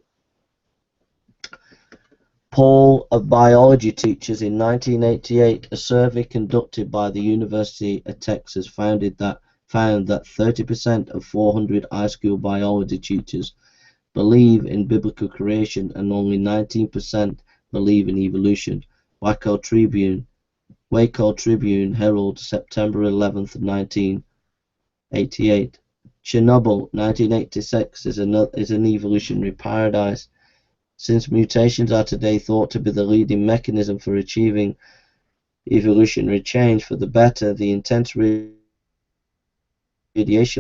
Poll of biology teachers in 1988, a survey conducted by the University of Texas found that 30% of 400 high school biology teachers believe in biblical creation and only 19% believe in evolution. Waco Tribune Herald, September 11th, 1988. Chernobyl, 1986, is an evolutionary paradise. Since mutations are today thought to be the leading mechanism for achieving evolutionary change for the better, the intense radiation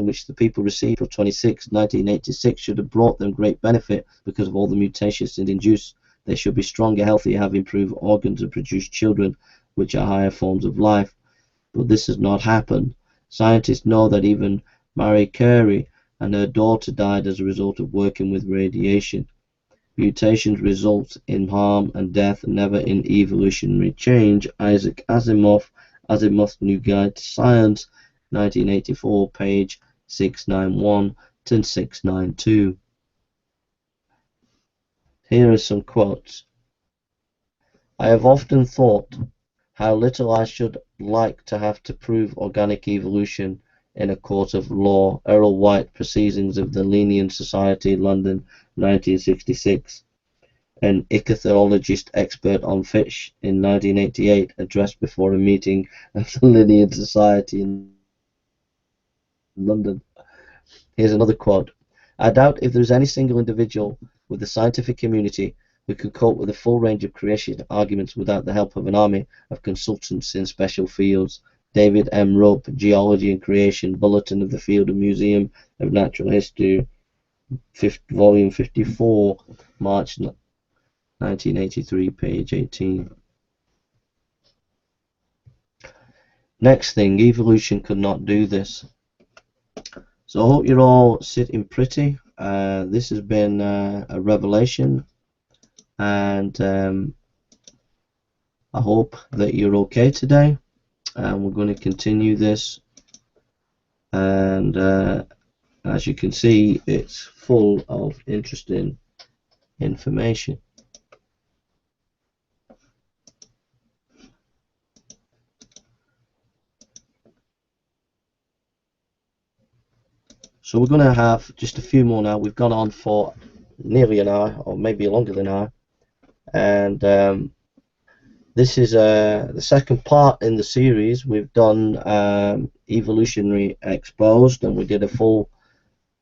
which the people received from 1986 should have brought them great benefit because of all the mutations it induced. They should be stronger, healthier, have improved organs and produce children which are higher forms of life. But this has not happened. Scientists know that even Marie Curie and her daughter died as a result of working with radiation. Mutations result in harm and death, never in evolutionary change. Isaac Asimov, Asimov's New Guide to Science, 1984, page 691 to 692. Here are some quotes. I have often thought how little I should like to have to prove organic evolution in a court of law. Errol White, Proceedings of the Linnean Society, London, 1966. An ichthyologist expert on fish in 1988 addressed before a meeting of the Linnean Society in London. Here's another quote. I doubt if there is any single individual with the scientific community who could cope with a full range of creation arguments without the help of an army of consultants in special fields. David M. Rope, Geology and Creation, Bulletin of the Field and Museum of Natural History, volume 54, March 1983, page 18. Next thing, evolution could not do this. So I hope you're all sitting pretty. This has been a revelation, and I hope that you're okay today. And we're going to continue this, and as you can see, it's full of interesting information. So we're going to have just a few more now. We've gone on for nearly an hour, or maybe longer than an hour, and this is the second part in the series. We've done Evolutionary Exposed, and we did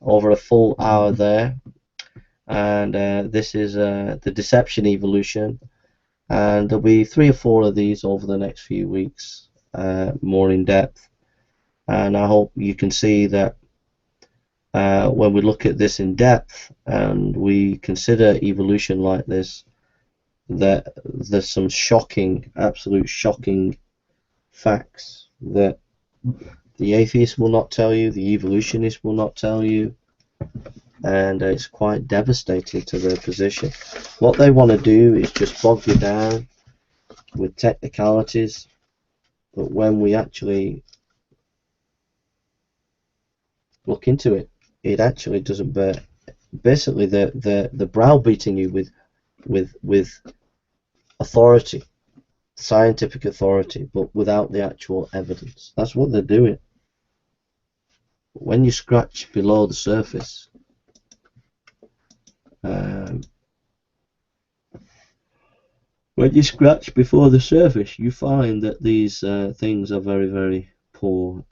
over a full hour there. And this is the Deception Evolution, and there'll be 3 or 4 of these over the next few weeks, more in depth. And I hope you can see that when we look at this in depth and we consider evolution like this, that there's some shocking, absolute shocking facts that the atheist will not tell you, the evolutionist will not tell you, and it's quite devastating to their position. What they want to do is just bog you down with technicalities, but when we actually look into it, it actually doesn't bear. Basically, they're browbeating you with authority, scientific authority, but without the actual evidence. That's what they're doing. When you scratch below the surface, when you scratch before the surface, you find that these things are very, very poor.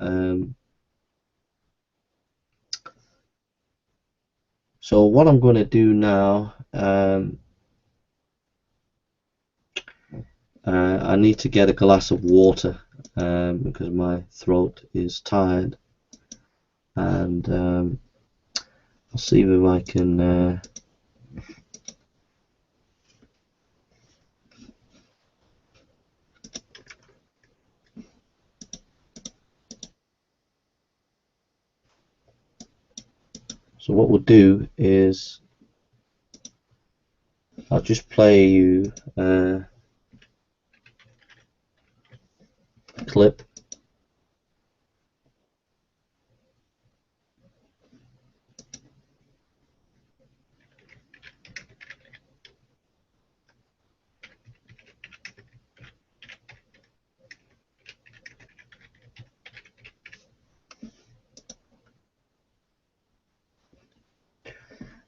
So what I'm going to do now, I need to get a glass of water because my throat is tired, and I'll see if I can so what we'll do is I'll just play you a clip.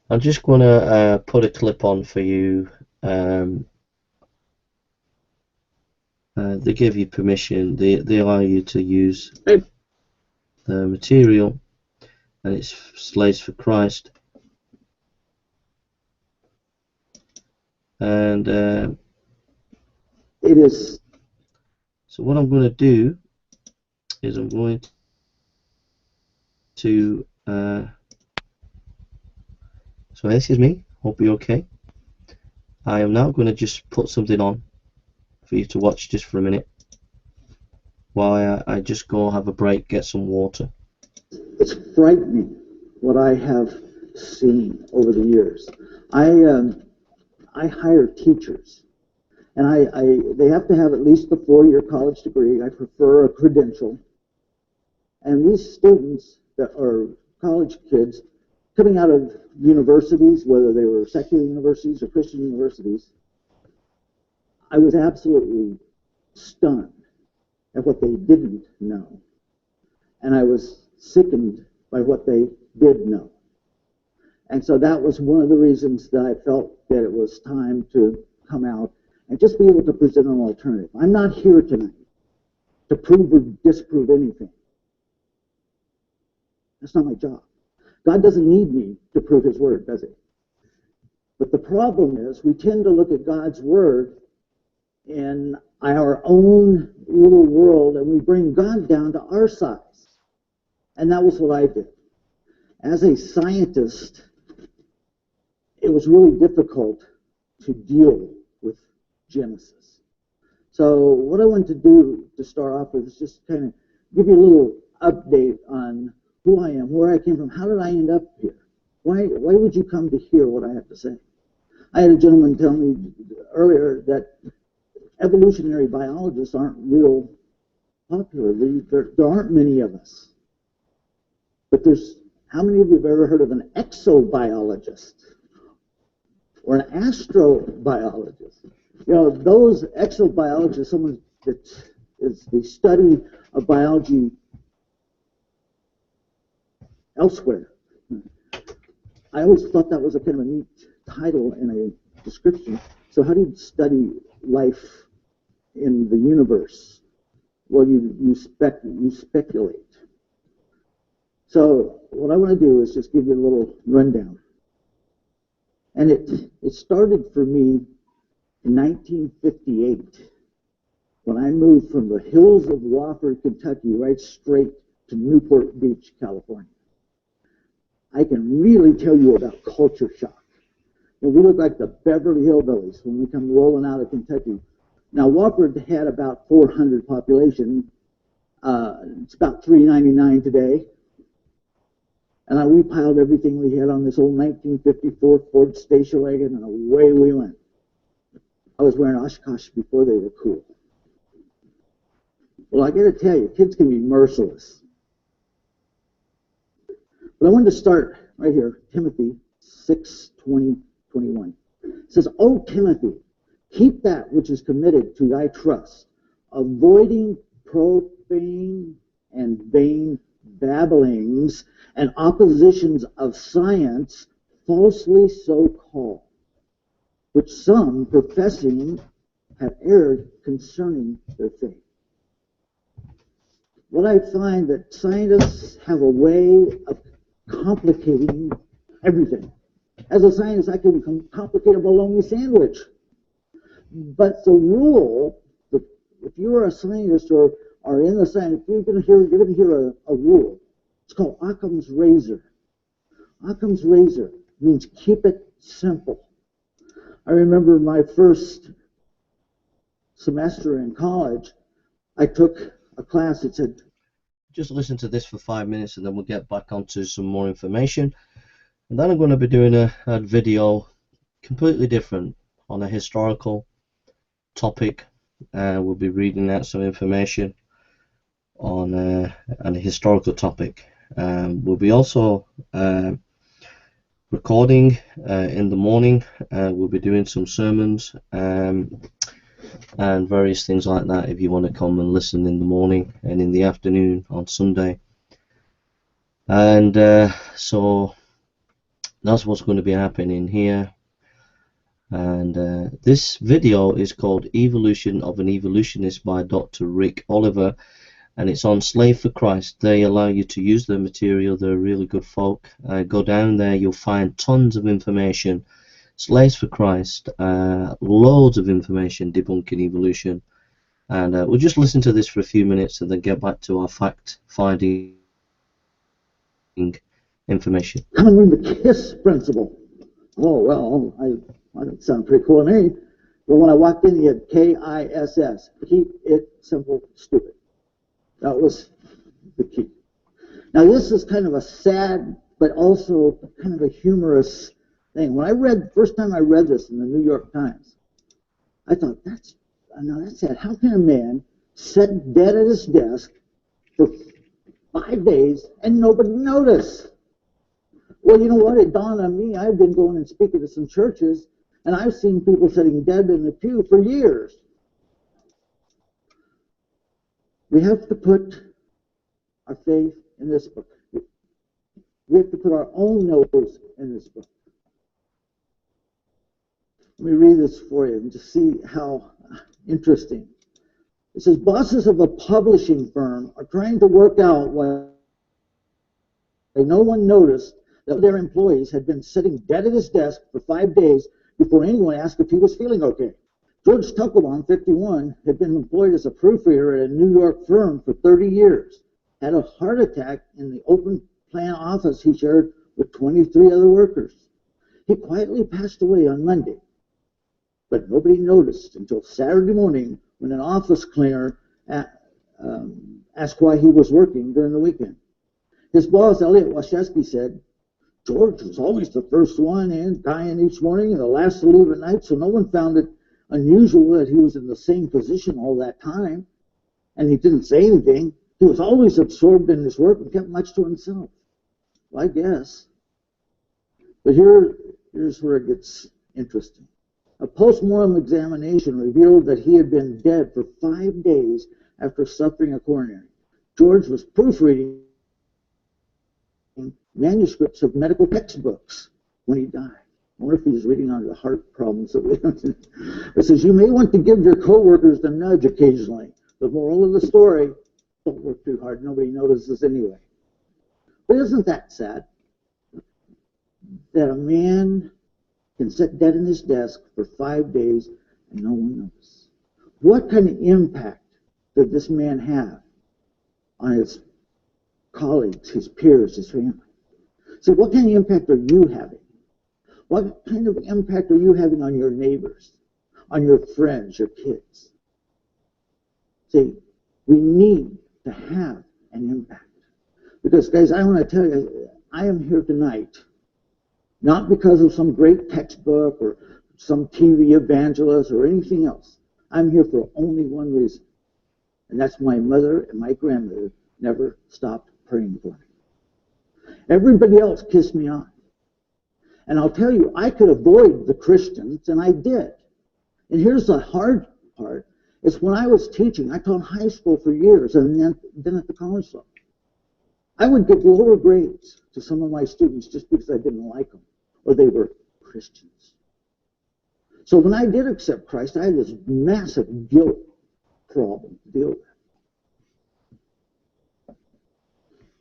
I'm just going to put a clip on for you. They give you permission, they allow you to use the material, and it's Slaves for Christ. And it is. So what I'm going to do is I'm going to so this is me, hope you're okay. I am now going to just put something on for you to watch just for a minute while I just go have a break, get some water. It's frightening what I have seen over the years. I hire teachers, and they have to have at least a 4-year college degree. I prefer a credential. And these students that are college kids coming out of universities, whether they were secular universities or Christian universities, I was absolutely stunned at what they didn't know. And I was sickened by what they did know. And so that was one of the reasons that I felt that it was time to come out and just be able to present an alternative. I'm not here tonight to prove or disprove anything. That's not my job. God doesn't need me to prove his word, does he? But the problem is we tend to look at God's word in our own little world, and we bring God down to our size. And that was what I did. As a scientist, it was really difficult to deal with Genesis. So what I wanted to do to start off with is just kind of give you a little update on who I am, where I came from, how did I end up here? Why would you come to hear what I have to say? I had a gentleman tell me earlier that evolutionary biologists aren't real popular. There aren't many of us. But how many of you have ever heard of an exobiologist or an astrobiologist? You know, those exobiologists, someone that is the study of biology elsewhere. I always thought that was a kind of a neat title in a description. So how do you study life in the universe? Well, you speculate. So what I want to do is just give you a little rundown. And it started for me in 1958 when I moved from the hills of Wofford, Kentucky, right straight to Newport Beach, California. I can really tell you about culture shock. And we look like the Beverly Hillbillies when we come rolling out of Kentucky. Now, Wofford had about 400 population. It's about 399 today. And we piled everything we had on this old 1954 Ford station wagon, and away we went. I was wearing Oshkosh before they were cool. Well, I got to tell you, kids can be merciless. But I wanted to start right here, Timothy 6:20-21. It says, "O Timothy, keep that which is committed to thy trust, avoiding profane and vain babblings and oppositions of science, falsely so called, which some professing have erred concerning their faith." What I find that scientists have a way of complicating everything. As a scientist, I can complicate a bologna sandwich. But the rule, if you are a scientist or are in the science, you're going to hear a rule. It's called Occam's razor. Occam's razor means keep it simple. I remember my first semester in college, I took a class that said, just listen to this for 5 minutes and then we'll get back onto some more information. And then I'm going to be doing a video completely different on a historical topic. We'll be reading out some information on a historical topic. We'll be also recording in the morning. We'll be doing some sermons and various things like that if you want to come and listen in the morning and in the afternoon on Sunday. And so that's what's going to be happening here. And this video is called Evolution of an Evolutionist by Dr. Rick Oliver, and it's on Slave for Christ. They allow you to use their material. They're really good folk. Go down there, you'll find tons of information. Slaves for Christ, loads of information debunking evolution. And we'll just listen to this for a few minutes and then get back to our fact-finding information. Coming from the KISS principle. Oh, well, that sounds pretty cool to me. But when I walked in, he had KISS. Keep it simple, stupid. That was the key. Now, this is kind of a sad, but also kind of a humorous thing. When first time I read this in the New York Times, I thought, that's sad. How can a man sit dead at his desk for 5 days and nobody notice? Well, you know what? It dawned on me. I've been going and speaking to some churches, and I've seen people sitting dead in the pew for years. We have to put our faith in this book. We have to put our own nose in this book. Let me read this for you and just see how interesting. It says, bosses of a publishing firm are trying to work out why no one noticed that their employees had been sitting dead at his desk for 5 days before anyone asked if he was feeling okay. George Tuckelbaum, 51, had been employed as a proofreader at a New York firm for 30 years, had a heart attack in the open plan office he shared with 23 other workers. He quietly passed away on Monday, but nobody noticed until Saturday morning when an office cleaner asked why he was working during the weekend. His boss, Elliot Washesky, said, George was always the first one in, dying each morning and the last to leave at night, so no one found it unusual that he was in the same position all that time. And he didn't say anything. He was always absorbed in his work and kept much to himself. Well, I guess. But here's where it gets interesting. A post-mortem examination revealed that he had been dead for 5 days after suffering a coronary. George was proofreading manuscripts of medical textbooks when he died. I wonder if he was reading on the heart problems that we have. It says, you may want to give your coworkers the nudge occasionally. The moral of the story, don't work too hard. Nobody notices anyway. But isn't that sad? That a man can sit dead in his desk for 5 days and no one knows. What kind of impact did this man have on his colleagues, his peers, his family? So what kind of impact are you having? What kind of impact are you having on your neighbors, on your friends, your kids? See, we need to have an impact. Because, guys, I want to tell you, I am here tonight not because of some great textbook or some TV evangelist or anything else. I'm here for only one reason, and that's my mother and my grandmother never stopped praying for me. Everybody else kissed me on. And I'll tell you, I could avoid the Christians, and I did. And here's the hard part. It's when I was teaching, I taught high school for years, and then at the college level. I would give lower grades to some of my students just because I didn't like them, or they were Christians. So when I did accept Christ, I had this massive guilt problem to deal with.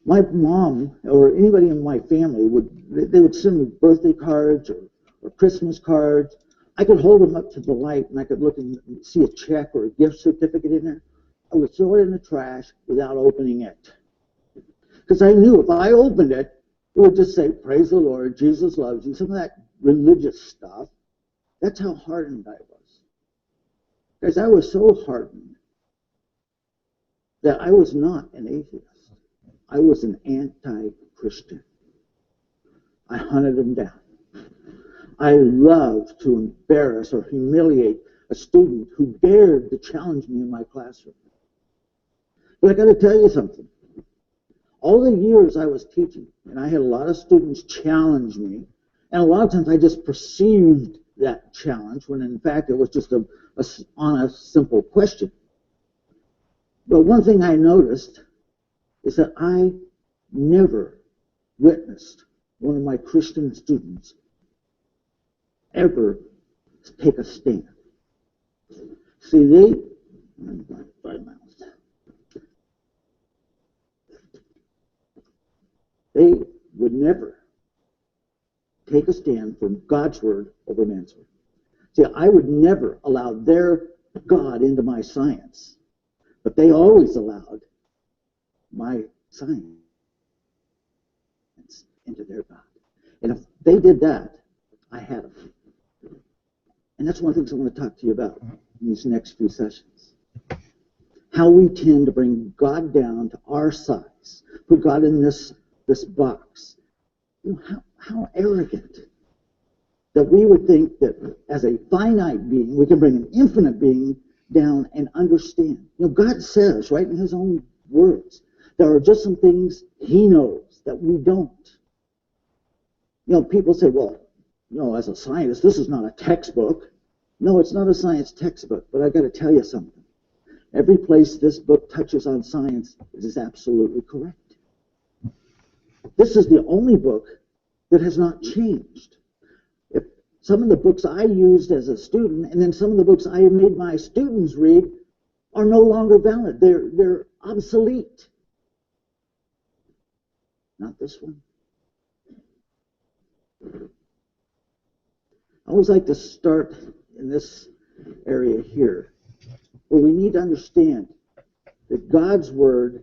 My mom or anybody in my family would send me birthday cards or Christmas cards. I could hold them up to the light and I could look and see a check or a gift certificate in there. I would throw it in the trash without opening it. Because I knew if I opened it, it would just say, praise the Lord, Jesus loves you, some of that religious stuff. That's how hardened I was. Guys, I was so hardened that I was not an atheist. I was an anti-Christian. I hunted them down. I loved to embarrass or humiliate a student who dared to challenge me in my classroom. But I got to tell you something. All the years I was teaching, and I had a lot of students challenge me, and a lot of times I just perceived that challenge when in fact it was just a honest, simple question. But one thing I noticed is that I never witnessed one of my Christian students ever take a stand. See, they would never take a stand for God's word over man's word. See, I would never allow their God into my science, but they always allowed my science into their God. And if they did that, I had them. And that's one of the things I want to talk to you about in these next few sessions. How we tend to bring God down to our size, put God in this box. You know, how arrogant that we would think that as a finite being, we can bring an infinite being down and understand. You know, God says right in his own words, there are just some things he knows that we don't. You know, people say, well, you know, as a scientist, this is not a textbook. No, it's not a science textbook, but I got to tell you something. Every place this book touches on science, it is absolutely correct. This is the only book that has not changed. If some of the books I used as a student, and then some of the books I made my students read, are no longer valid. They're obsolete. Not this one. I always like to start in this area here, where we need to understand that God's word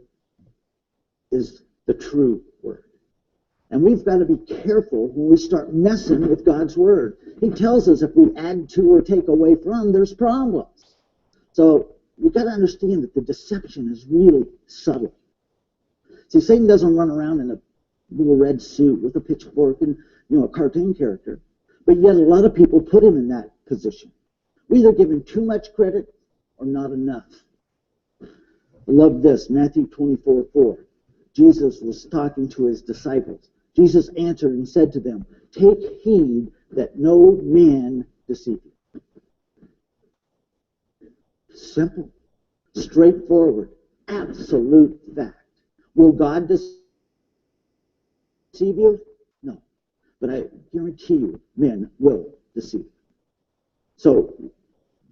is the true word. And we've got to be careful when we start messing with God's word. He tells us if we add to or take away from, there's problems. So we've got to understand that the deception is really subtle. See, Satan doesn't run around in a little red suit with a pitchfork and, you know, a cartoon character. But yet a lot of people put him in that position. We either give him too much credit or not enough. I love this, Matthew 24:4. Jesus was talking to his disciples. Jesus answered and said to them, take heed that no man deceive you. Simple, straightforward, absolute fact. Will God deceive you? No. But I guarantee you, men will deceive. So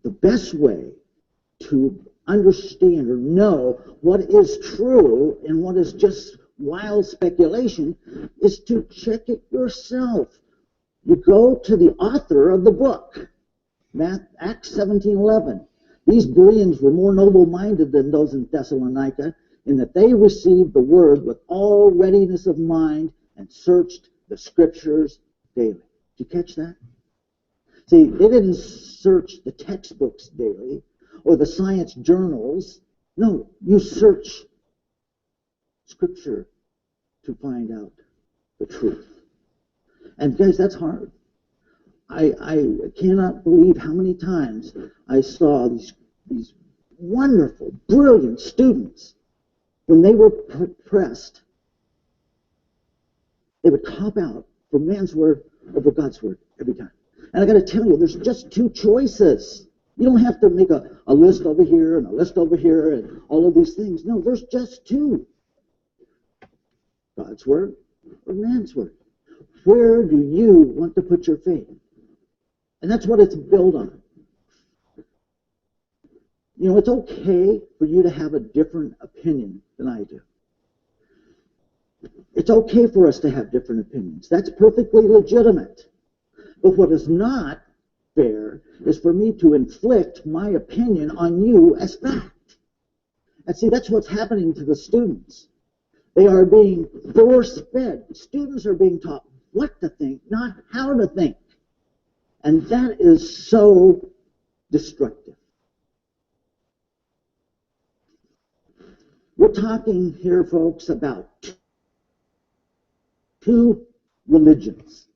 the best way to understand or know what is true and what is just wild speculation is to check it yourself. You go to the author of the book, Acts 17:11. These Bereans were more noble-minded than those in Thessalonica, in that they received the word with all readiness of mind and searched the scriptures daily. Did you catch that? See, they didn't search the textbooks daily or the science journals. No, you search scripture to find out the truth. And guys, that's hard. I cannot believe how many times I saw these wonderful, brilliant students, when they were pressed, they would cop out for man's word over God's word every time. And I got to tell you, there's just two choices. You don't have to make a list over here and a list over here and all of these things. No, there's just two. God's word or man's word. Where do you want to put your faith? And that's what it's built on. You know, it's okay for you to have a different opinion than I do. It's okay for us to have different opinions. That's perfectly legitimate. But what is not fair is for me to inflict my opinion on you as fact. And see, that's what's happening to the students. They are being force-fed. Students are being taught what to think, not how to think. And that is so destructive. We're talking here, folks, about two religions,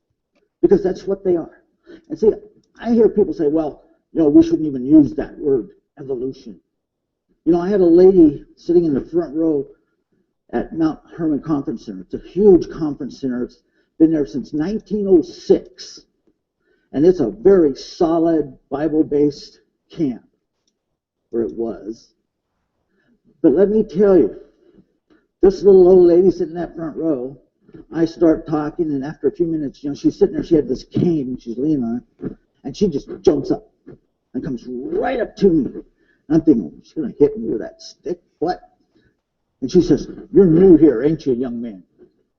because that's what they are. And see, I hear people say, well, you know, we shouldn't even use that word, evolution. You know, I had a lady sitting in the front row at Mount Hermon Conference Center. It's a huge conference center. It's been there since 1906. And it's a very solid Bible-based camp, where it was. But let me tell you, this little old lady sitting in that front row, I start talking, and after a few minutes, you know, she's sitting there, she had this cane, and she's leaning on it, and she just jumps up and comes right up to me. And I'm thinking, she's going to hit me with that stick? What? And she says, you're new here, ain't you, young man?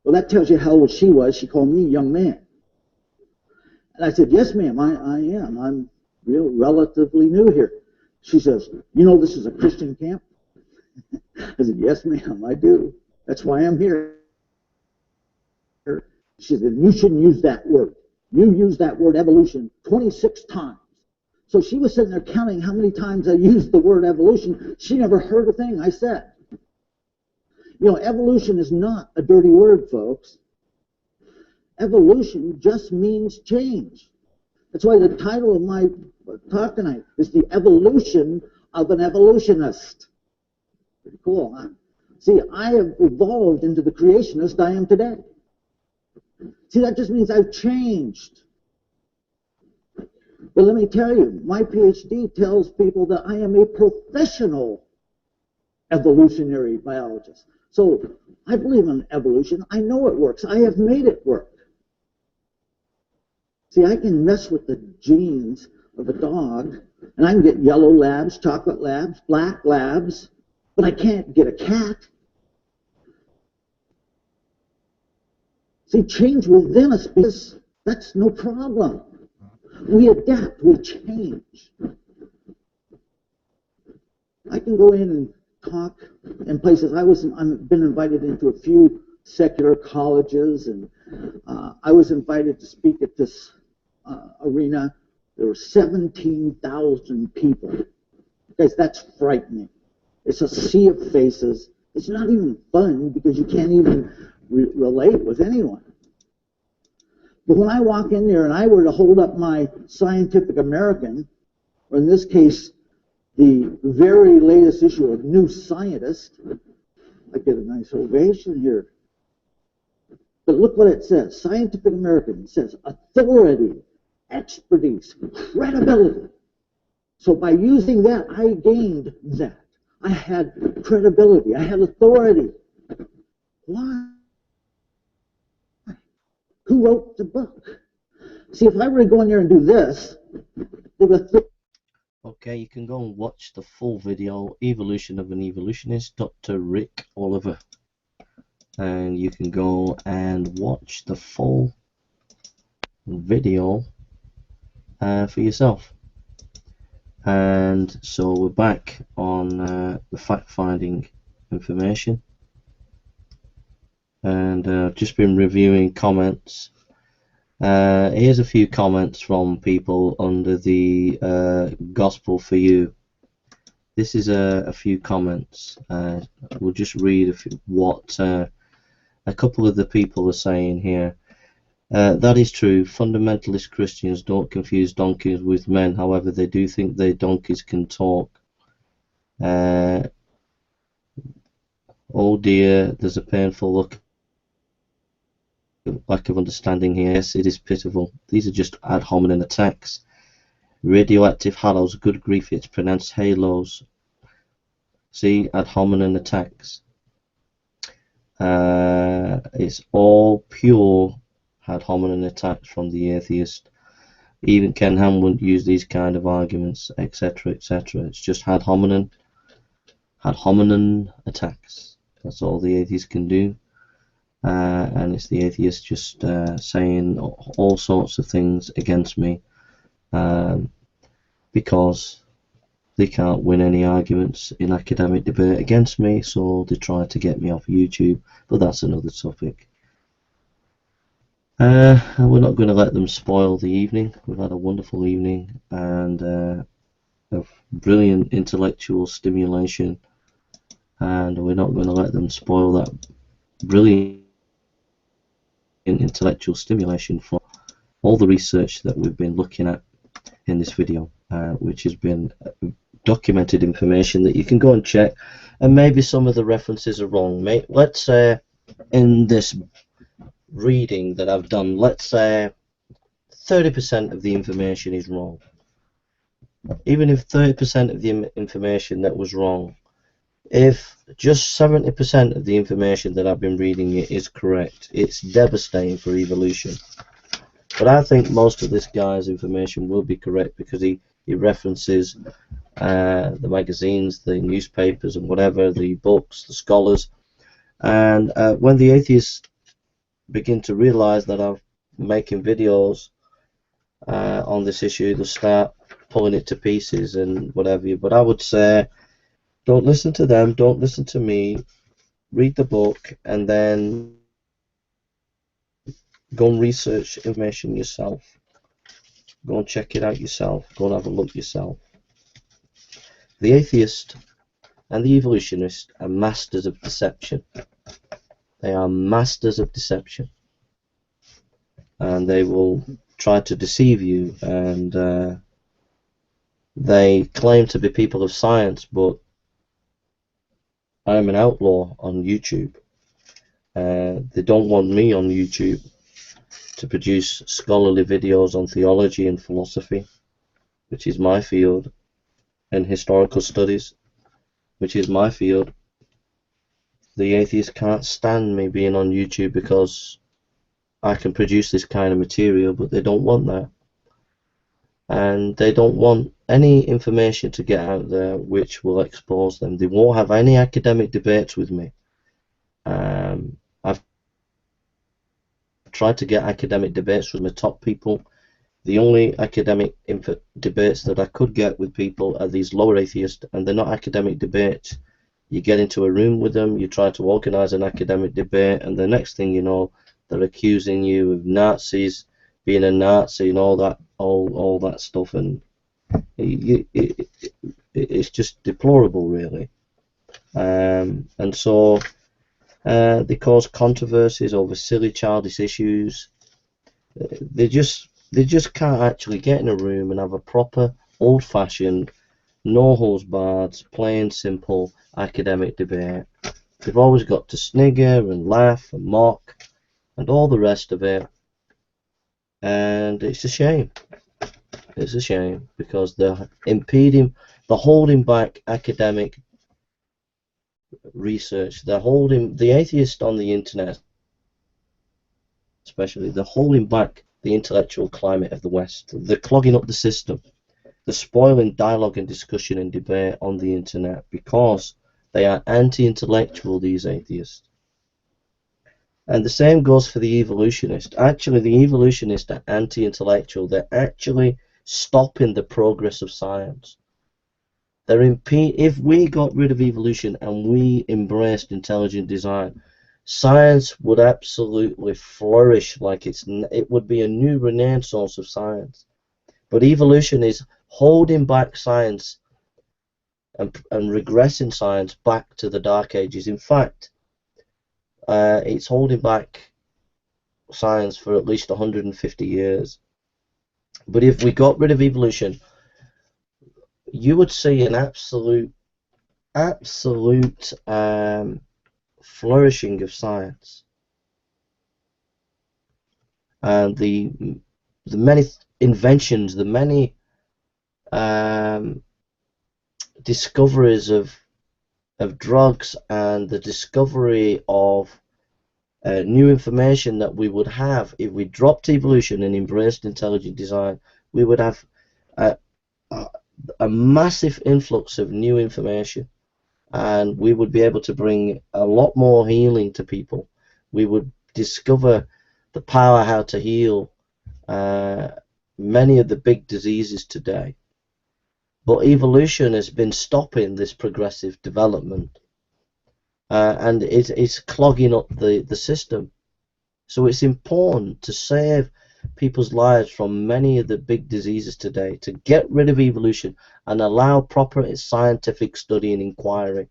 Well, that tells you how old she was. She called me young man. And I said, yes, ma'am, I am. I'm relatively new here. She says, you know this is a Christian camp? I said, yes, ma'am, I do. That's why I'm here. She said, you shouldn't use that word. You used that word evolution 26 times. So she was sitting there counting how many times I used the word evolution. She never heard a thing I said. You know, evolution is not a dirty word, folks. Evolution just means change. That's why the title of my talk tonight is The Evolution of an Evolutionist. Pretty cool, huh? See, I have evolved into the creationist I am today. See, that just means I've changed. But let me tell you, my PhD tells people that I am a professional evolutionary biologist. So I believe in evolution. I know it works. I have made it work. See, I can mess with the genes of a dog, and I can get yellow labs, chocolate labs, black labs, but I can't get a cat. See, change within us, because that's no problem. We adapt, we change. I can go in and talk in places. I've been invited into a few secular colleges, and I was invited to speak at this arena. There were 17,000 people. Guys, that's frightening. It's a sea of faces. It's not even fun because you can't even relate with anyone. But when I walk in there and I were to hold up my Scientific American, or in this case, the very latest issue of New Scientist, I get a nice ovation here. But look what it says. Scientific American says authority, expertise, credibility. So by using that, I gained that. I had credibility. I had authority. Why? Who wrote the book? See, if I were to go in there and do this, they would. Okay, you can go and watch the full video, Evolution of an Evolutionist, Dr. Rick Oliver. And you can go and watch the full video for yourself. And so we're back on the fact-finding information. and just been reviewing comments. Here's a few comments from people under the Gospel for You. This is a few comments. We'll just read what a couple of the people are saying here. That is true. Fundamentalist Christians don't confuse donkeys with men. However, they do think their donkeys can talk. Oh dear, there's a painful lack of understanding here. Yes, it is pitiful. These are just ad hominem attacks. Radioactive halos, good grief, it's pronounced halos. See, ad hominem attacks. It's all pure ad hominem attacks from the atheist. Even Ken Ham wouldn't use these kind of arguments, etc., etc. It's just ad hominem attacks. That's all the atheist can do. And it's the atheist just saying all sorts of things against me because they can't win any arguments in academic debate against me, so they try to get me off YouTube, but that's another topic. And we're not going to let them spoil the evening. We've had a wonderful evening and of brilliant intellectual stimulation, and we're not going to let them spoil that brilliant intellectual stimulation for all the research that we've been looking at in this video, which has been documented information that you can go and check, and maybe some of the references are wrong. Let's say in this reading that I've done, let's say 30% of the information is wrong. Even if 30% of the information that was wrong, if just 70% of the information that I've been reading is correct, it's devastating for evolution. But I think most of this guy's information will be correct because he references the magazines, the newspapers and whatever, the books, the scholars. And when the atheists begin to realize that I'm making videos on this issue, they'll start pulling it to pieces and whatever. But I would say, don't listen to them, don't listen to me, read the book, and then go and research information yourself. Go and check it out yourself. Go and have a look yourself. The atheist and the evolutionist are masters of deception. They are masters of deception. And they will try to deceive you, and they claim to be people of science, but I'm an outlaw on YouTube. They don't want me on YouTube to produce scholarly videos on theology and philosophy, which is my field, and historical studies, which is my field. The atheists can't stand me being on YouTube because I can produce this kind of material, but they don't want that. And they don't want any information to get out there which will expose them. They won't have any academic debates with me. I've tried to get academic debates from the top people. The only academic debates that I could get with people are these lower atheists, and they're not academic debates. You get into a room with them, you try to organize an academic debate, and the next thing you know, they're accusing you of Nazis, being a Nazi, and all that stuff, and it's just deplorable, really. And so they cause controversies over silly, childish issues. They just can't actually get in a room and have a proper, old-fashioned, no-holds-barred, plain, simple academic debate. They've always got to snigger and laugh and mock and all the rest of it, and it's a shame. It's a shame because they're impeding, they're holding back academic research. They're holding the atheists on the internet, especially. They're holding back the intellectual climate of the West. They're clogging up the system. They're spoiling dialogue and discussion and debate on the internet because they are anti-intellectual, these atheists. And the same goes for the evolutionist. Actually, the evolutionists are anti-intellectual. They're actually stopping the progress of science. If we got rid of evolution and we embraced intelligent design, science would absolutely flourish, like it would be a new renaissance of science. But evolution is holding back science and regressing science back to the Dark Ages. In fact, it's holding back science for at least 150 years. But if we got rid of evolution, you would see an absolute flourishing of science, and the many inventions, the many discoveries of drugs, and the discovery of new information that we would have if we dropped evolution and embraced intelligent design. We would have a massive influx of new information, and we would be able to bring a lot more healing to people. We would discover the power how to heal many of the big diseases today. But evolution has been stopping this progressive development, and it's clogging up the system. So it's important to save people's lives from many of the big diseases today, to get rid of evolution and allow proper scientific study and inquiry.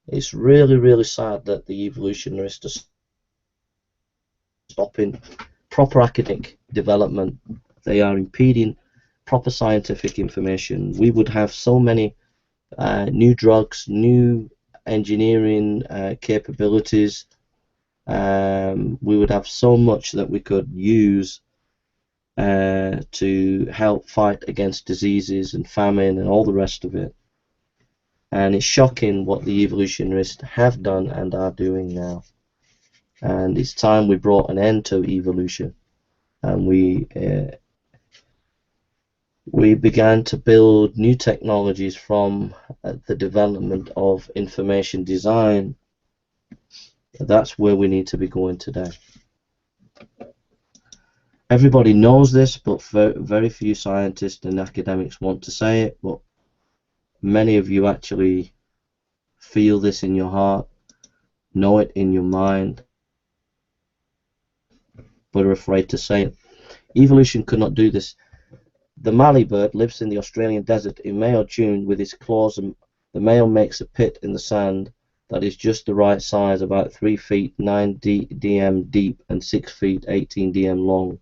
It's really, really sad that the evolutionists are stopping proper academic development. They are impeding proper scientific information. We would have so many new drugs, new engineering capabilities. We would have so much that we could use to help fight against diseases and famine and all the rest of it. And it's shocking what the evolutionists have done and are doing now. And it's time we brought an end to evolution, and we began to build new technologies from the development of information design. That's where we need to be going today. Everybody knows this, but very few scientists and academics want to say it, but many of you actually feel this in your heart, know it in your mind, but are afraid to say it. Evolution could not do this. The Mallee bird lives in the Australian desert. In May or June, with its claws, the male makes a pit in the sand that is just the right size, about 3 feet 9 dm deep and 6 feet 18 dm long.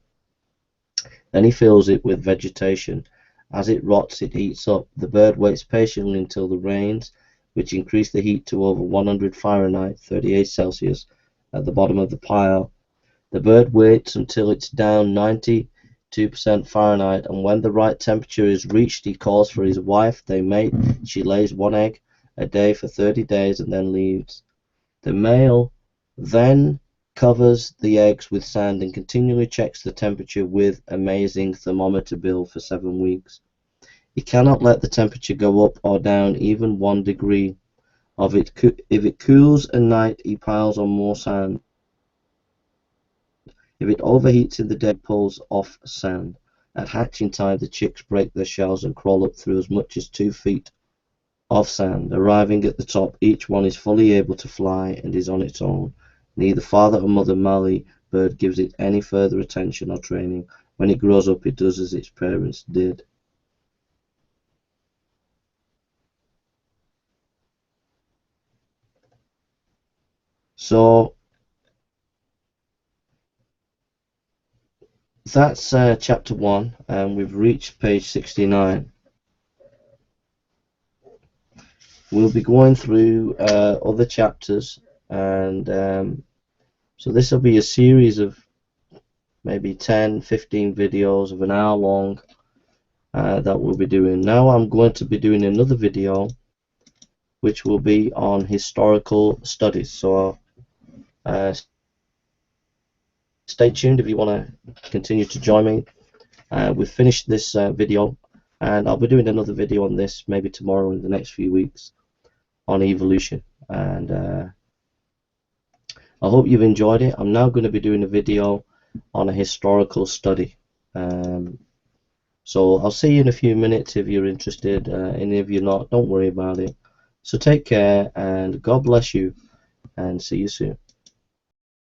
Then he fills it with vegetation. As it rots, it heats up. The bird waits patiently until the rains, which increase the heat to over 100 Fahrenheit, 38 Celsius, at the bottom of the pile. The bird waits until it's down 92% Fahrenheit, and when the right temperature is reached, he calls for his wife. They mate. She lays 1 egg a day for 30 days and then leaves. The male then covers the eggs with sand and continually checks the temperature with amazing thermometer bill for 7 weeks. He cannot let the temperature go up or down even 1 degree. If it cools at night, he piles on more sand. If it overheats in the day, he pulls off sand. At hatching time, the chicks break their shells and crawl up through as much as 2 feet of sand. Arriving at the top, each one is fully able to fly and is on its own. Neither father or mother Mallee bird gives it any further attention or training. When it grows up, it does as its parents did. So that's chapter 1, and we've reached page 69. We'll be going through other chapters, and so this will be a series of maybe 10-15 videos of an hour long that we'll be doing. Now I'm going to be doing another video which will be on historical studies, so stay tuned if you want to continue to join me. We've finished this video, and I'll be doing another video on this maybe tomorrow in the next few weeks on evolution, and I hope you've enjoyed it. I'm now going to be doing a video on a historical study, so I'll see you in a few minutes if you're interested, and if you're not, don't worry about it. So take care, and God bless you, and see you soon.